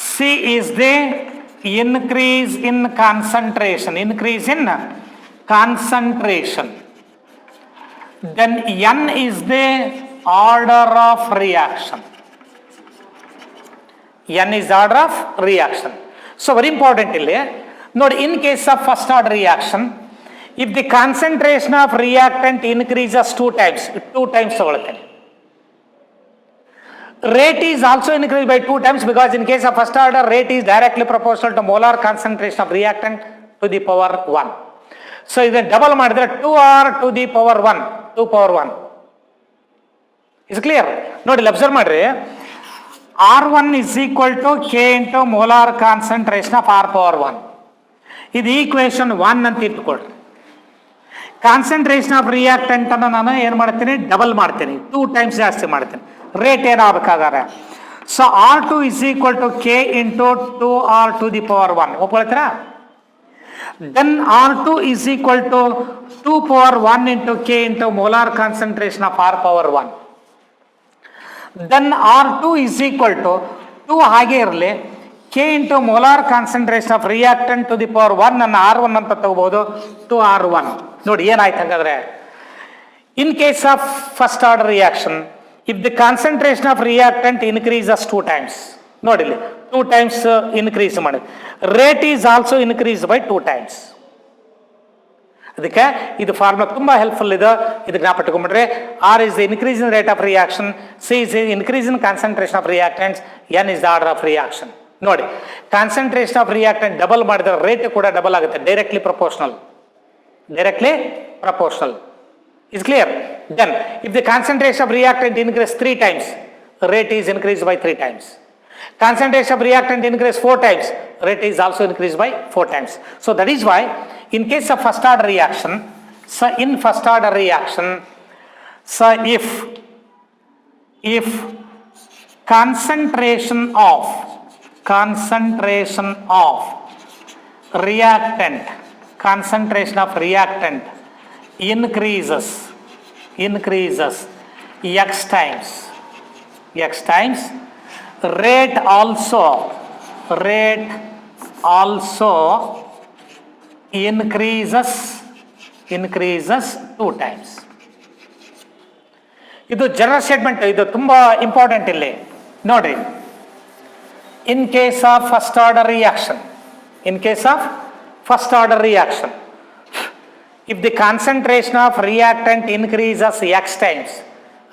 C is the increase in concentration, then n is the order of reaction. N is the order of reaction. So very important ಇಲ್ಲಿ ನೋಡಿ, in case of first order reaction, if the concentration of reactant increases 2 times ತಗೊಳ್ತೇನೆ. Rate is also increased by 2 times because in case of first order, rate is directly proportional to molar concentration of reactant to the power 1. So ಇದನ್ನು double ಮಾಡಿದ್ರೆ 2r to the power 1, 2 power 1. Is clear? ನೋಡಿ, observe ಮಾಡ್ರಿ, R1 is equal to K into molar concentration of R power 1. ಇದು equation 1 ಅಂತ ಇಟ್ಕೊಳ್ರಿ. Concentration of reactant ಅನ್ನು ನಾನು ಏನು ಮಾಡ್ತೀನಿ, ಡಬಲ್ ಮಾಡ್ತೀನಿ, 2 times ಜಾಸ್ತಿ ಮಾಡ್ತೀನಿ. ರೇಟ್ ಏನಾಗಬೇಕಾದ್ರೆ, so R2 is equal to K into 2R to the power 1. ಒಪ್ಕೊಳ್ತೀರಾ? then R2 is equal to 2 power 1 into K into molar concentration of R power 1. Then R2 is equal to 2 ಹಾಗೆ ಇರಲಿ K into molar concentration of reactant to the power 1 ಅನ್ನು R1 ಅಂತ ತಗೋಬಹುದು 2R1. ನೋಡಿ ಏನಾಯ್ತು ಹಾಗಾದ್ರೆ, in case of first order reaction, if the concentration of reactant increases 2 times, ನೋಡಿಲಿ 2 times increase ಮಾಡಿ, rate is also increased by 2 times. ಅದಕ್ಕೆ ಇದು ಫಾರ್ಮುಲಾ ತುಂಬಾ ಹೆಲ್ಪ್ಫುಲ್ ಇದೆ, ಇದು ಜ್ಞಾಪಕ ಇಟ್ಕೊಂಡ್ಬಿಟ್ರೆ R is the increase in rate of reaction, C is the increase in concentration of reactants, N is the order of reaction. ನೋಡಿ concentration of reactant double ಮಾಡಿದ್ರೆ rate ಕೂಡ double ಆಗುತ್ತೆ, directly proportional. Is clear? Then if the concentration of reactant increase 3 times, rate is increased by 3 times. Concentration of reactant increase 4 times, rate is also increased by 4 times. So that is why in case of first order reaction, if concentration of reactant increases x times, rate also increases 2 times. ಇದು general statement, ಇದು ತುಂಬಾ important ಇಲ್ಲಿ ನೋಡ್ರಿ. in case of first order reaction, if the concentration of reactant increases x times,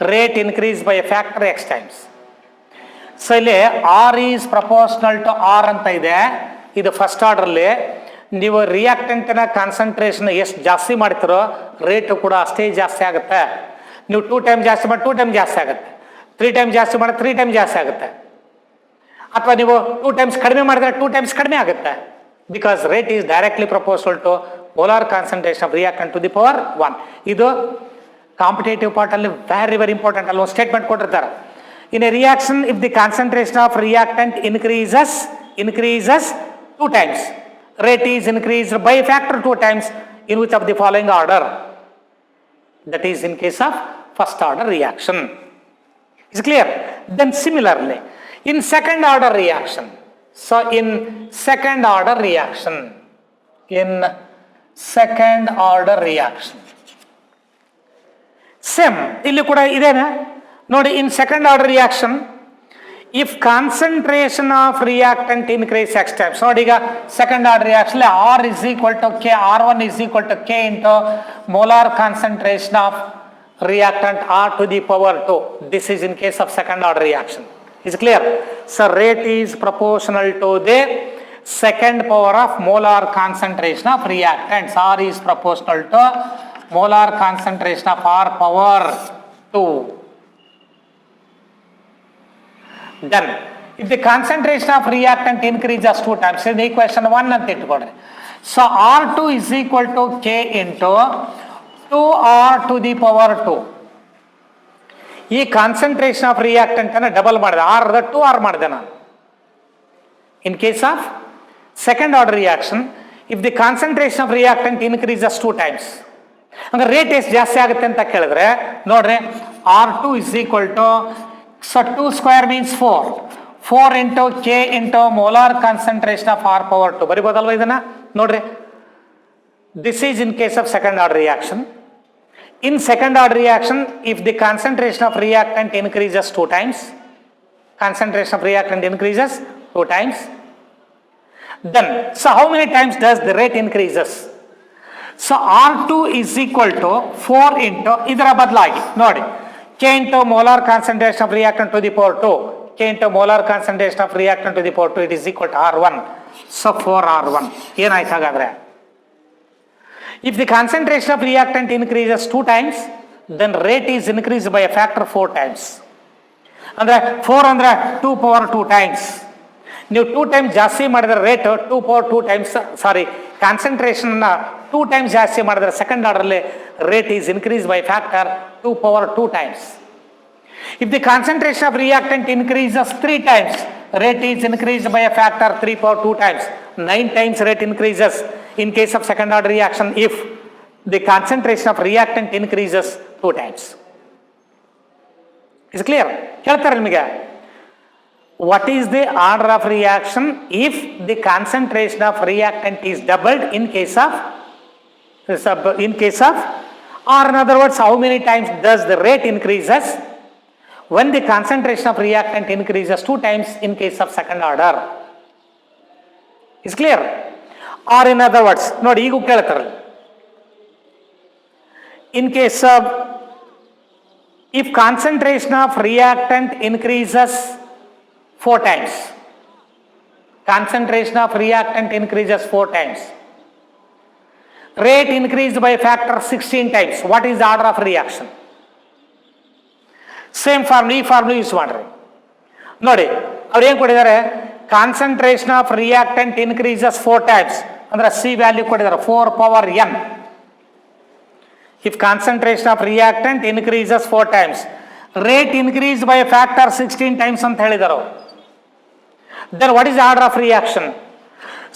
rate increase by a factor x times. So ಇಲ್ಲಿ R is proportional to R ಅಂತ ಇದೆ, ಇದು first orderly. ನೀವು ರಿಯಾಕ್ಟೆಂಟ್ನ concentration ಎಷ್ಟು ಜಾಸ್ತಿ ಮಾಡ್ತಿರೋ ರೇಟ್ ಕೂಡ ಅಷ್ಟೇ ಜಾಸ್ತಿ ಆಗುತ್ತೆ. ನೀವು 2 ಟೈಮ್ ಜಾಸ್ತಿ ಮಾಡಿ 2 ಟೈಮ್ ಜಾಸ್ತಿ ಆಗುತ್ತೆ, 3 ಟೈಮ್ ಜಾಸ್ತಿ ಮಾಡಿ 3 ಟೈಮ್ ಜಾಸ್ತಿ ಆಗುತ್ತೆ, ಅಥವಾ ನೀವು 2 ಟೈಮ್ಸ್ ಕಡಿಮೆ ಮಾಡಿದ್ರೆ 2 ಟೈಮ್ಸ್ ಕಡಿಮೆ ಆಗುತ್ತೆ. Because rate is directly proportional to molar concentration of reactant to the power 1. ಇದು ಕಾಂಪಿಟೇಟಿವ್ ಪಾರ್ಟ್ ಅಲ್ಲಿ ವೆರಿ ಇಂಪಾರ್ಟೆಂಟ್. ಅಲ್ಲಿ ಒಂದು ಸ್ಟೇಟ್ಮೆಂಟ್ ಕೊಟ್ಟಿರ್ತಾರೆ, in a reaction if the concentration of reactant increases 2 times, rate is increased by a factor 2 times in which of the following order? That is in case of first order reaction. Is clear? Then similarly in second order reaction, same ಇಲ್ಲಿ ಕೂಡ ಇದೇನಾ ನೋಡಿ. In second order reaction if concentration of reactant increase x times, ನೋಡಿ ಈಗ second order reaction R is equal to K, R1 is equal to K into molar concentration of reactant R to the power 2. This is in case of second order reaction. Is clear? So rate is proportional to the second power of molar concentration of reactants. R is proportional to molar concentration of R power 2. Then if the concentration of reactant increases 2 times, in equation 1 ಅಂತ ಇಟ್ಕೊಡ್ರಿ. So R2 is equal to K into 2R to the power 2. ಈ concentration of reactant ಅನ್ನು double ಮಾಡಿದೆ, R 2R ಮಾಡಿದೆ ನಾನು. In case of second order reaction, if the concentration of reactant increases 2 times, ಅಂದ್ರೆ rate ಎಷ್ಟು ಜಾಸ್ತಿ ಆಗುತ್ತೆ ಅಂತ ಕೇಳಿದ್ರೆ ನೋಡ್ರಿ, R2 is equal to, so 2 square means 4 into K into molar concentration of R power 2. ಬರಿಬೋದಲ್ವ ಇದನ್ನ ನೋಡ್ರಿ. This is in case of second order reaction. In second order reaction, if the concentration of reactant increases 2 times, then so how many times does the rate increases? So R2 is equal to 4 into ಇದರ ಬದಲಾಗಿ ನೋಡಿ K into molar concentration of reactant to the power 2, K into molar concentration of reactant to the power 2, it is equal to R1. So 4R1 ಏನಾಯ್ತು ಹಾಗಾದ್ರೆ? If the concentration of reactant increases 2 times, then rate is increased by a factor 4 times. ಅಂದ್ರೆ 4 ಅಂದ್ರೆ 2 power 2 times. ನೀವು 2 times ಜಾಸ್ತಿ ಮಾಡಿದ್ರೆ rate 2 power 2 times, concentration 2 times ಜಾಸ್ತಿ ಮಾಡಿದ್ರೆ second orderly rate is increase by factor 2 power 2 times. If the concentration of reactant increases 3 times, rate is increased by a factor 3 power 2 times. 9 times rate increases in case of second order reaction if the concentration of reactant increases 2 times. Is it clear? ಹೇಳ್ತಾರೆ ನಿಮಗೆ what is the order of reaction if the concentration of reactant is doubled in case of or in other words how many times does the rate increases when the concentration of reactant increases 2 times in case of second order. Is clear? Or in other words ನೋಡಿ ಈಗ ಕೇಳ್ತಾರೆ in case of if concentration of reactant increases 4 times, concentration of reactant increases 4 times, rate increased by factor 16 times, what is the order of reaction? Same formula, ಈ formula use ಮಾಡ್ರಿ ನೋಡಿ ಅವ್ರು ಏನು ಕೊಟ್ಟಿದ್ದಾರೆ concentration of reactant increases 4 times ಅಂದ್ರೆ C value ಕೊಟ್ಟಿದ್ದಾರೆ 4 power n. If concentration of reactant increases 4 times, rate increased by a factor 16 times ಅಂತ ಹೇಳಿದರು. Then what is the order of reaction?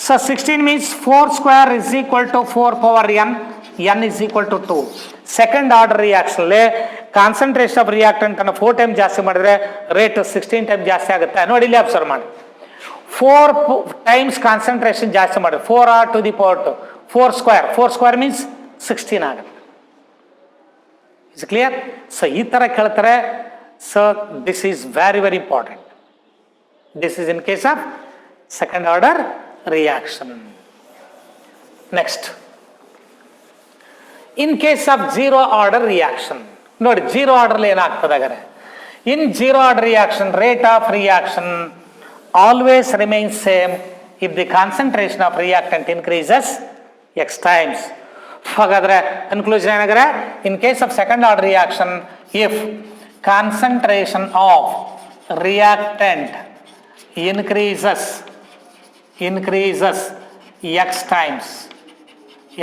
So 16 means 4 square is equal to 4 power n is equal to 2. Second order reaction le concentration of reactant ಅನ್ನು 4 times ಜಾಸ್ತಿ ಮಾಡಿದ್ರೆ rate 16 times ಜಾಸ್ತಿ ಆಗುತ್ತೆ. ನೋಡಿ ಇಲ್ಲಿ observe ಮಾಡಿ 4 times concentration ಜಾಸ್ತಿ ಮಾಡಿ 4r to the power 2 4 square means 16 ಆಗುತ್ತೆ. Is it clear? So ಈ ತರ ಕೇಳ್ತಾರೆ. So this is very important. This is in case of second order reaction. Next, in case of zero order reaction ನೋಡಿ zero order ಏನಾಗ್ತದೆ ಹಾಗಾದ್ರೆ in zero order reaction rate of reaction always remains same if the concentration of reactant increases x times. ಹಾಗಾದ್ರೆ conclusion ಏನಾದ್ರೆ in case of second order reaction if concentration of reactant increases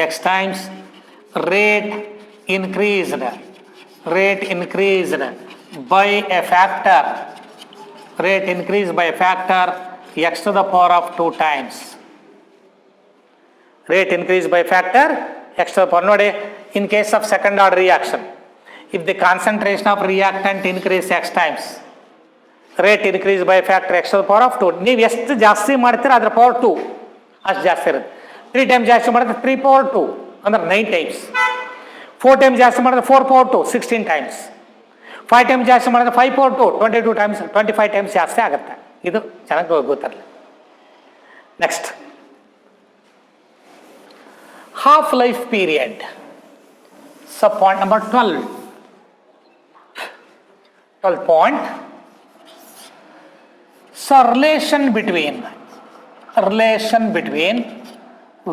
x times rate increased by a factor x to the power of 2 times. Rate increased by factor x to the power ನೋಡಿ in case of second order reaction if the concentration of reactant increase x times rate increase by factor x to the power of 2. ನೀವು ಎಷ್ಟು ಜಾಸ್ತಿ ಮಾಡ್ತೀರಾ ಅದರ power 2 ಅಷ್ಟು ಜಾಸ್ತಿ ಇರುತ್ತೆ. 3 times ಜಾಸ್ತಿ ಮಾಡಿದ್ರೆ 3 power 2 ಅಂದ್ರೆ 9 ಟೈಮ್ಸ್. 4 ಟೈಮ್ಸ್ ಜಾಸ್ತಿ ಮಾಡಿದ್ರೆ 4 power 2 16 ಟೈಮ್ಸ್. 5 ಟೈಮ್ಸ್ ಜಾಸ್ತಿ ಮಾಡಿದ್ರೆ 5 power 2 22 ಟೈಮ್ಸ್ 25 ಟೈಮ್ಸ್ ಜಾಸ್ತಿ ಆಗುತ್ತೆ. ಇದು ಚೆನ್ನಾಗಿ ಗೊತ್ತಿರಲಿ. Next half life period. So point number 12 point. So relation between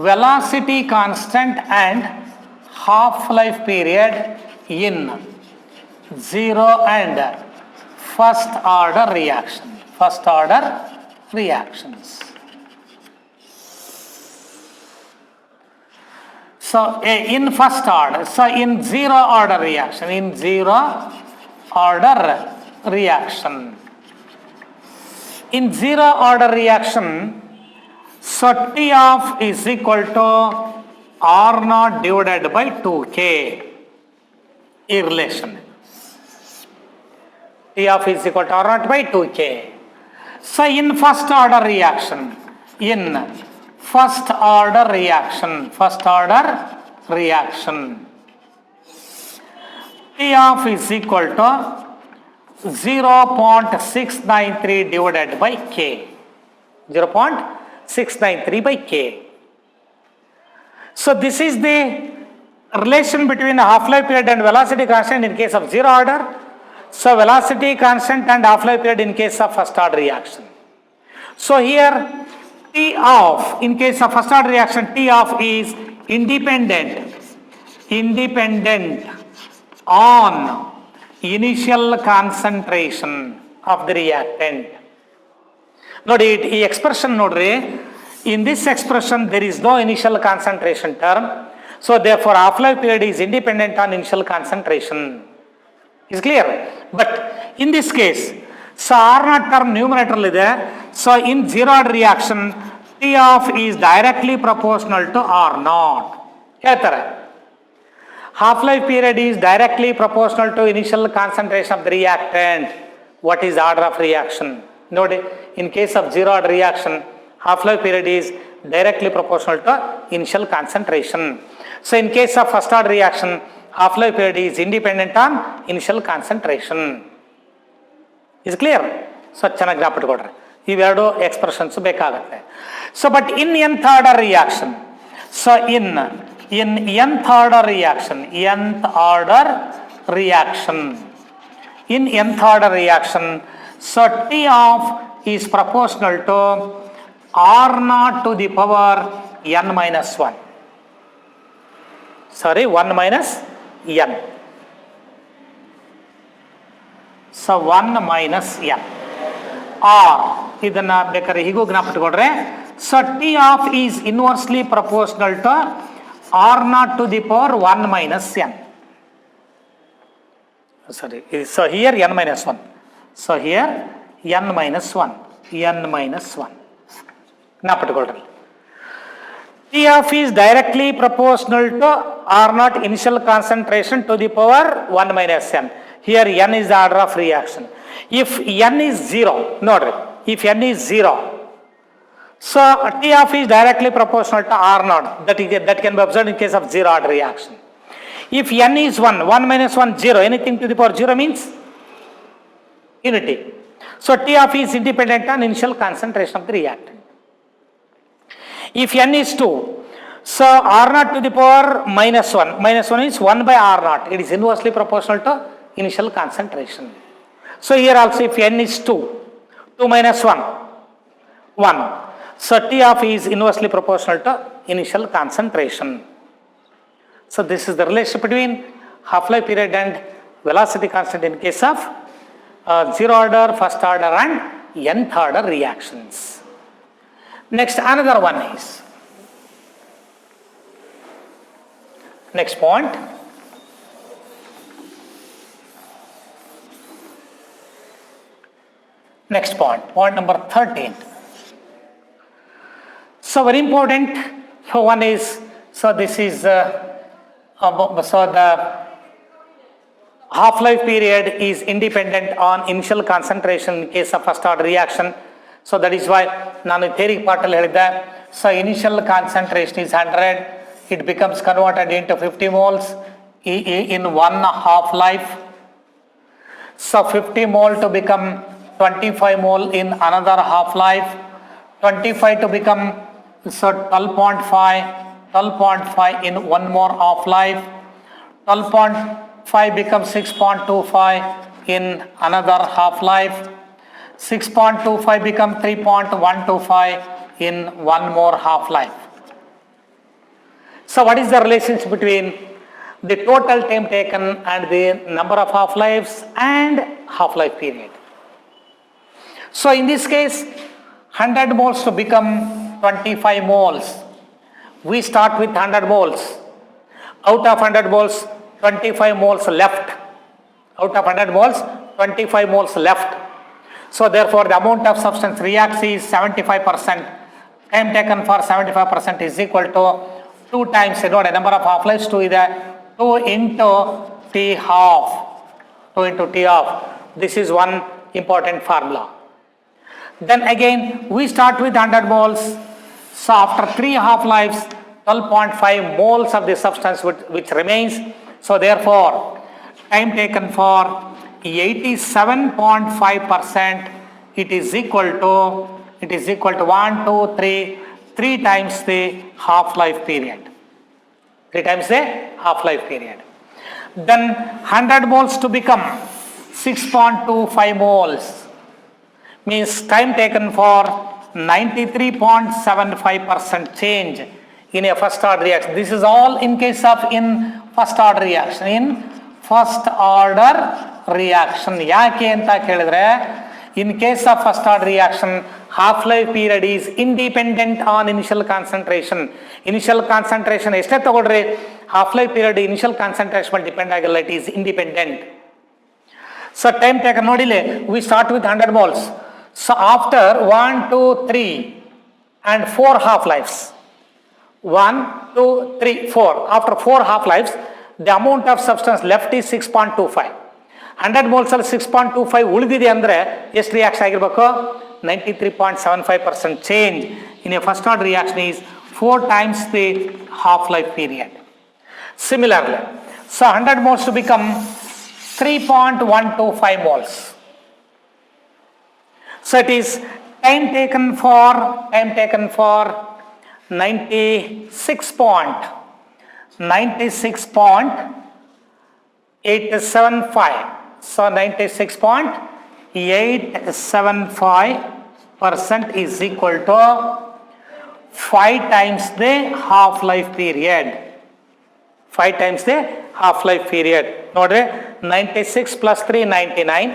velocity constant and half life period in zero and first order reactions. So in first order, so in zero order reaction, so T of is equal to R naught divided by 2K. ಈ relation. T of is equal to R naught by 2K. So in first order reaction, T of is equal to 0.693 divided by K. 0.693 by K. So this is the relation between half-life period and velocity constant in case of zero order. So velocity constant and half-life period in case of first order reaction. So here T of, in case of first order reaction, T of is independent on initial concentration of the reactant. ನೋಡಿ ಈ expression ನೋಡ್ರಿ, in this expression there is no initial concentration term, so therefore half life period is independent on initial concentration. Is clear? But in this case, so R naught term numerator ಇದೆ, so in zero order reaction T of is directly proportional to R naught. ಹೇಳ್ತಾರೆ half life period is directly proportional to initial concentration of the reactant. What is the order of reaction? ನೋಡಿ, in case of zero order reaction, half life period is directly proportional to initial concentration. So in case of first order reaction, half life period is independent on initial concentration. Is clear? So ಚೆನ್ನಾಗಿ ಜ್ಞಾಪಕಟ್ಕೊಡ್ರಿ, ಇವೆರಡು expressions ಬೇಕಾಗುತ್ತೆ. So but in nth order reaction, so in nth order reaction, in nth order reaction, so T of is proportional to R naught to the power n minus 1. Sorry, 1 minus n. So 1 minus n. Or ಇದನ್ನ ಬೇಕಾದ್ರೆ ಹೀಗೂ ಜ್ಞಾಪಕಟ್ಕೊಡ್ರೆ, so T of is inversely proportional to R naught to the power 1 minus n. Sorry, so here n minus 1. So here n minus 1. ಜ್ಞಾಪಕಟ್ಕೊಳ್ರಿ. T of is directly proportional to R naught initial concentration to the power 1 minus n. Here n is the order of reaction. If n is 0, ನೋಡ್ರಿ, if n is 0, so T of is directly proportional to R naught. That can be observed in case of zero order reaction. If n is 1, 1 minus 1, 0, anything to the power 0 means unity. So T of is independent on initial concentration of the reactant. If n is 2, so R naught to the power minus 1. Minus 1 is 1 by R naught. It is inversely proportional to initial concentration. So here also if n is 2, 2 minus 1, 1. So T of is inversely proportional to initial concentration. So this is the relationship between half-life period and velocity constant in case of zero order, first order and nth order reactions. Next, another one is, next point, point number 13. So very important, so one is, so this is, so the half-life period is independent on initial concentration in case of first order reaction. So that is why ನಾನು theory part ಅಲ್ಲಿ ಹೇಳಿದ್ದೆ, so initial concentration is 100, it becomes converted into 50 moles in one half-life. So 50 mole to become 25 mole in another half-life, 25 to become so 12.5 in one more half-life, 12.5 becomes 6.25 in another half-life, 6.25 become 3.125 in one more half-life. So what is the relationship between the total time taken and the number of half-lives and half-life period? So in this case, 100 moles to become 25 moles. We start with 100 moles. Out of 100 moles, 25 moles left. Out of 100 moles, 25 moles left. So therefore the amount of substance reacts is 75%. Time taken for 75% is equal to 2 times, you know, the number of half-lives 2 is 2 into T half. 2 into T half. This is one important formula. Then again we start with 100 moles. So after 3 half-lives, 12.5 moles of the substance which remains. So therefore time taken for 87.5%, it is equal to 3 times the half-life period. 3 times the half-life period. Then 100 moles to become 6.25 moles means time taken for 93.75% change in a first order reaction. This is all in case of first order reaction. In first order reaction, ಯಾಕೆ ಅಂತ ಕೇಳಿದ್ರೆ, in case of first order reaction, half-life period is independent on initial concentration. Initial concentration ಎಷ್ಟೇ ತಗೊಳ್ರಿ, half-life period initial concentration ಮೇಲೆ depend ಆಗಿಲ್ಲ, it is independent. So time taken ನೋಡಿಲೆ, we start with 100 moles. So after 1, 2, 3 and 4 half-lives. 1, 2, 3, 4. After 4 half-lives, the amount of substance left is 6.25. 100 moles ಅಲ್ಲಿ 6.25 ಉಳಿದಿದೆ ಅಂದರೆ ಎಷ್ಟು reaction ಆಗಿರಬೇಕು? 93.75% change in a first order reaction is 4 times the half-life period. Similarly, so 100 moles to become 3.125 moles. So it is time taken for 96.875. So 96.875% is equal to 5 times the half-life period. 5 times the half-life period. Nodre 96 plus 3 99.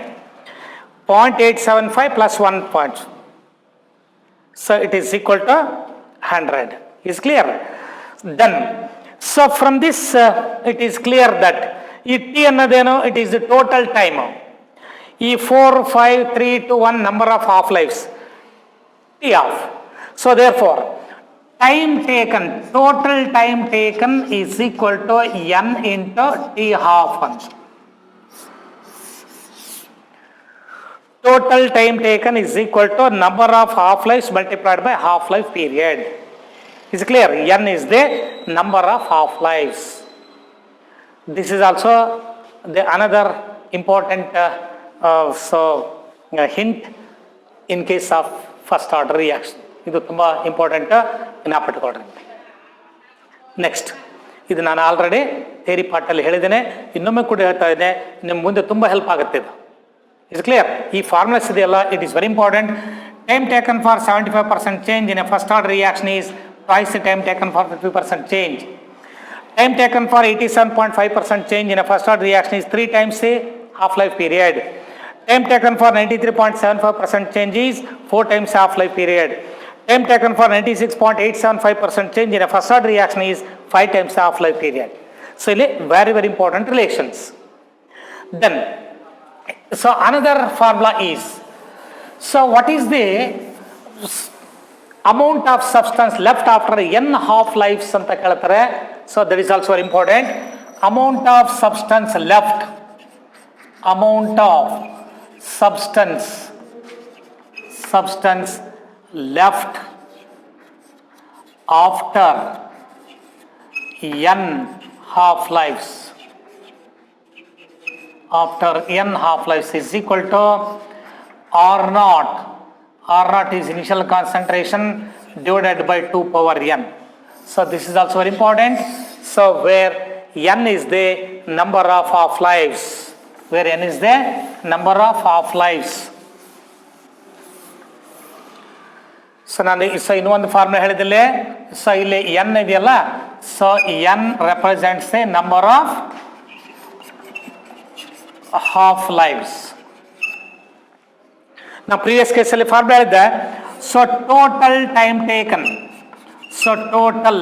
0.875 plus 1 point. So it is equal to 100. Is clear? Then, so from this it is clear that ಈ T ಅನ್ನೋದೇನು, it is the total time. ಈ 4, 5, 3, 2, 1 number of half-lives. T off. So therefore, time taken, total time taken is equal to N into T half 1. Total time taken is equal to number of half-lives multiplied by half-life period. Is clear? N is the number of half-lives. This is also the another important hint in case of first order reaction. ಇದು ತುಂಬ important ನೆನಪಿಟ್ಕೊಳ್ರಿ. Next, ಇದು ನಾನು already theory ಪಾರ್ಟಲ್ಲಿ ಹೇಳಿದ್ದೇನೆ, ಇನ್ನೊಮ್ಮೆ ಕೂಡ ಹೇಳ್ತಾ ಇದ್ದೆ, ನಿಮ್ಮ ಮುಂದೆ ತುಂಬ ಹೆಲ್ಪ್ ಆಗುತ್ತೆ ಇದು. It's clear? ಈ ಫಾರ್ಮುಲಾಸ್ ಇದೆಯಲ್ಲ, it is very important. Time taken for 75% change in a first order reaction is twice the time taken for 50% change. Time taken for 87.5% change in a first order reaction is 3 times the half-life period. Time taken for 93.75% change is 4 times half-life period. Time taken for 96.875% change in a first order reaction is 5 times the half-life period. So, very, very important relations. Then, so another formula is, so what is the amount of substance left after n half-lives anta keltare? So that is also very important. Amount of substance left. Amount of substance left after n half-lives. After n half-lives is equal to R naught. R naught is initial concentration divided by 2 power n. So this is also very important. So where n is the number of half-lives. Where n is the number of half-lives. So ನಾನು ಇನ್ನೊಂದು formula ಹೇಳಿದಿಲ್ಲೇ. So ಇಲ್ಲಿ n ಇದೆಯಲ್ಲ, so n represents the number of half-lives. ನಾವು previous ಕೇಸಲ್ಲಿ formula ಹೇಳಿದ್ದೆ. So total time taken. So total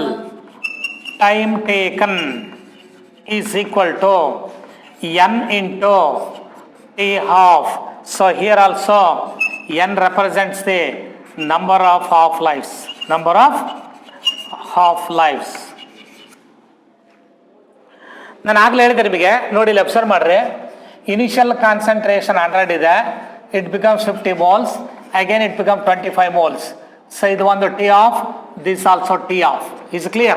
time taken is equal to n into t half. So here also n represents the number of half-lives. Number of half-lives. ನಾನು ಆಗಲೇ ಹೇಳಿದೆ ನಿಮಗೆ, ನೋಡಿ ಇಲ್ಲಿ observe ಮಾಡ್ರಿ. ಇನಿಷಿಯಲ್ ಕಾನ್ಸಂಟ್ರೇಷನ್ 100 ಇದೆ, it becomes 50 moles, again it becomes 25 moles. So ಇದು ಒಂದು T off, this also T off. Is clear?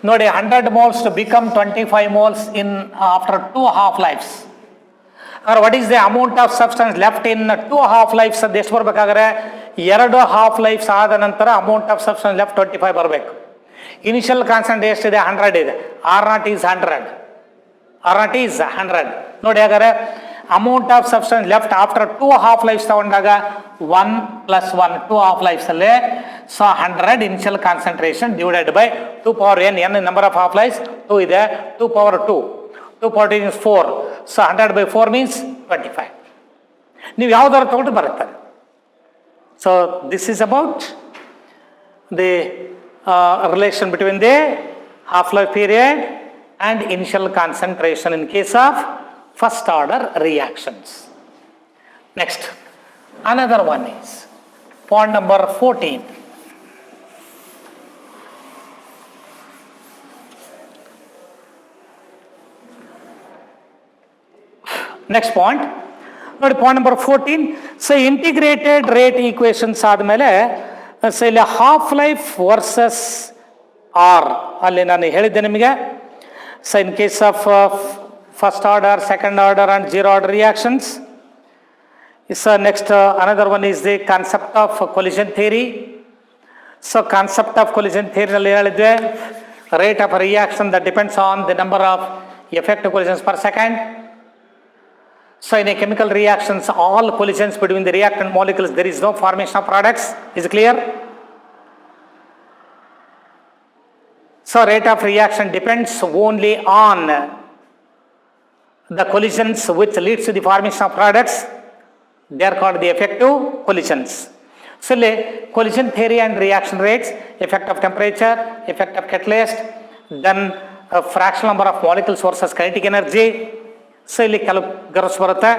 ನೋಡಿ 100 moles to become 25 moles in after 2 half-lives. Or what is the amount of substance left in 2 half-lives? ಅದು ಎಷ್ಟು ಬರಬೇಕಾದ್ರೆ 2 half-lives ಆದ ನಂತರ amount of substance left 25 ಬರಬೇಕು. Initial concentration ಎಷ್ಟಿದೆ? 100 ಇದೆ. R naught is 100. R naught is 100. ನೋಡಿ ಹಾಗಾದ್ರೆ amount of substance left after 2 half-lives ತಗೊಂಡಾಗ 1 plus 1, 2 half-lives ಅಲ್ಲೇ. So 100 initial concentration divided by 2 power n. n number of half-lives 2 ಇದೆ. 2 power 2. 2 power 2 is 4. So 100 by 4 means 25. ನೀವು ಯಾವ್ದಾದ್ರು ತಗೊಂಡು ಬರುತ್ತಾರೆ. So this is about the relation between the half-life period and initial concentration in case of first order reactions. Next, another one is point number 14. Next point ನೋಡಿ, point number 14. So integrated rate equations ಆದಮೇಲೆ so ಇಲ್ಲಿ half life versus R ಅಲ್ಲಿ ನಾನು ಹೇಳಿದ್ದೆ ನಿಮಗೆ. So in case of first order, second order and zero order reactions. So next another one is the concept of collision theory. So concept of collision ಥಿಯರಿನಲ್ಲಿ ಹೇಳಿದ್ವಿ, rate of reaction that depends on the number of effective collisions per second. So in a chemical reactions, all collisions between the reactant molecules, there is no formation of products. Is it clear? So rate of reaction depends only on the collisions which leads to the formation of products. They are called the effective collisions. So collision theory and reaction rates, effect of temperature, effect of catalyst, then fraction number of molecules versus kinetic energy. So ಇಲ್ಲಿ ಕೆಲವು curves ಬರುತ್ತೆ.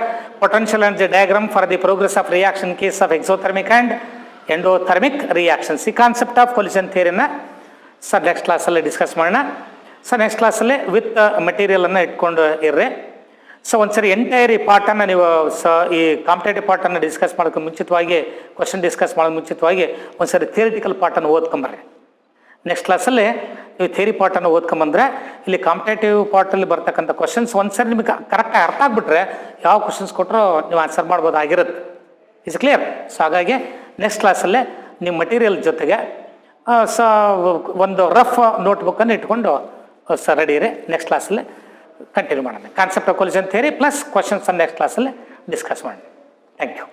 Potential energy diagram for the progress of reaction case of exothermic and endothermic reactions. ಈ concept of collision ಥಿಯರಿನ sir next ಕ್ಲಾಸಲ್ಲಿ discuss ಮಾಡೋಣ. So next ಕ್ಲಾಸಲ್ಲಿ with ಮೆಟೀರಿಯಲನ್ನು ಇಟ್ಕೊಂಡು ಇರ್ರಿ. ಸೊ ಒಂದ್ಸರಿ ಎಂಟೈರ್ ಈ ಪಾರ್ಟನ್ನು ನೀವು ಈ ಕಾಂಪಿಟೇಟಿವ್ ಪಾರ್ಟನ್ನು ಡಿಸ್ಕಸ್ ಮಾಡೋಕ್ಕೆ ಮುಂಚಿತವಾಗಿ, ಕ್ವಶನ್ ಡಿಸ್ಕಸ್ ಮಾಡೋದು ಮುಂಚಿತವಾಗಿ ಒಂದ್ಸರಿ ಥಿಯರಿಟಿಕಲ್ ಪಾರ್ಟನ್ನು ಓದ್ಕೊಂಬರ್ರಿ. ನೆಕ್ಸ್ಟ್ ಕ್ಲಾಸಲ್ಲಿ ನೀವು ಥಿಯರಿ ಪಾರ್ಟನ್ನು ಓದ್ಕೊಂಬಂದ್ರೆ ಇಲ್ಲಿ ಕಾಂಪಿಟೇಟಿವ್ ಪಾರ್ಟಲ್ಲಿ ಬರ್ತಕ್ಕಂಥ ಕ್ವಶನ್ಸ್ ಒಂದ್ಸರಿ ನಿಮಗೆ ಕರೆಕ್ಟಾಗಿ ಅರ್ಥ ಆಗಿಬಿಟ್ರೆ ಯಾವ ಕ್ವಶನ್ಸ್ ಕೊಟ್ಟರು ನೀವು ಆನ್ಸರ್ ಮಾಡ್ಬೋದಾಗಿರುತ್ತೆ. Is clear? ಸೊ ಹಾಗಾಗಿ ನೆಕ್ಸ್ಟ್ ಕ್ಲಾಸಲ್ಲೇ ನಿಮ್ಮ ಮಟೀರಿಯಲ್ ಜೊತೆಗೆ ಒಂದು ರಫ್ ನೋಟ್ಬುಕ್ಕನ್ನು ಇಟ್ಕೊಂಡು ರೆಡಿ ಇರಿ. ನೆಕ್ಸ್ಟ್ ಕ್ಲಾಸಲ್ಲಿ ಕಂಟಿನ್ಯೂ ಮಾಡೋಣ. Concept of collision theory plus questions next ಕ್ಲಾಸಲ್ಲಿ ಡಿಸ್ಕಸ್ ಮಾಡೋಣ. Thank you.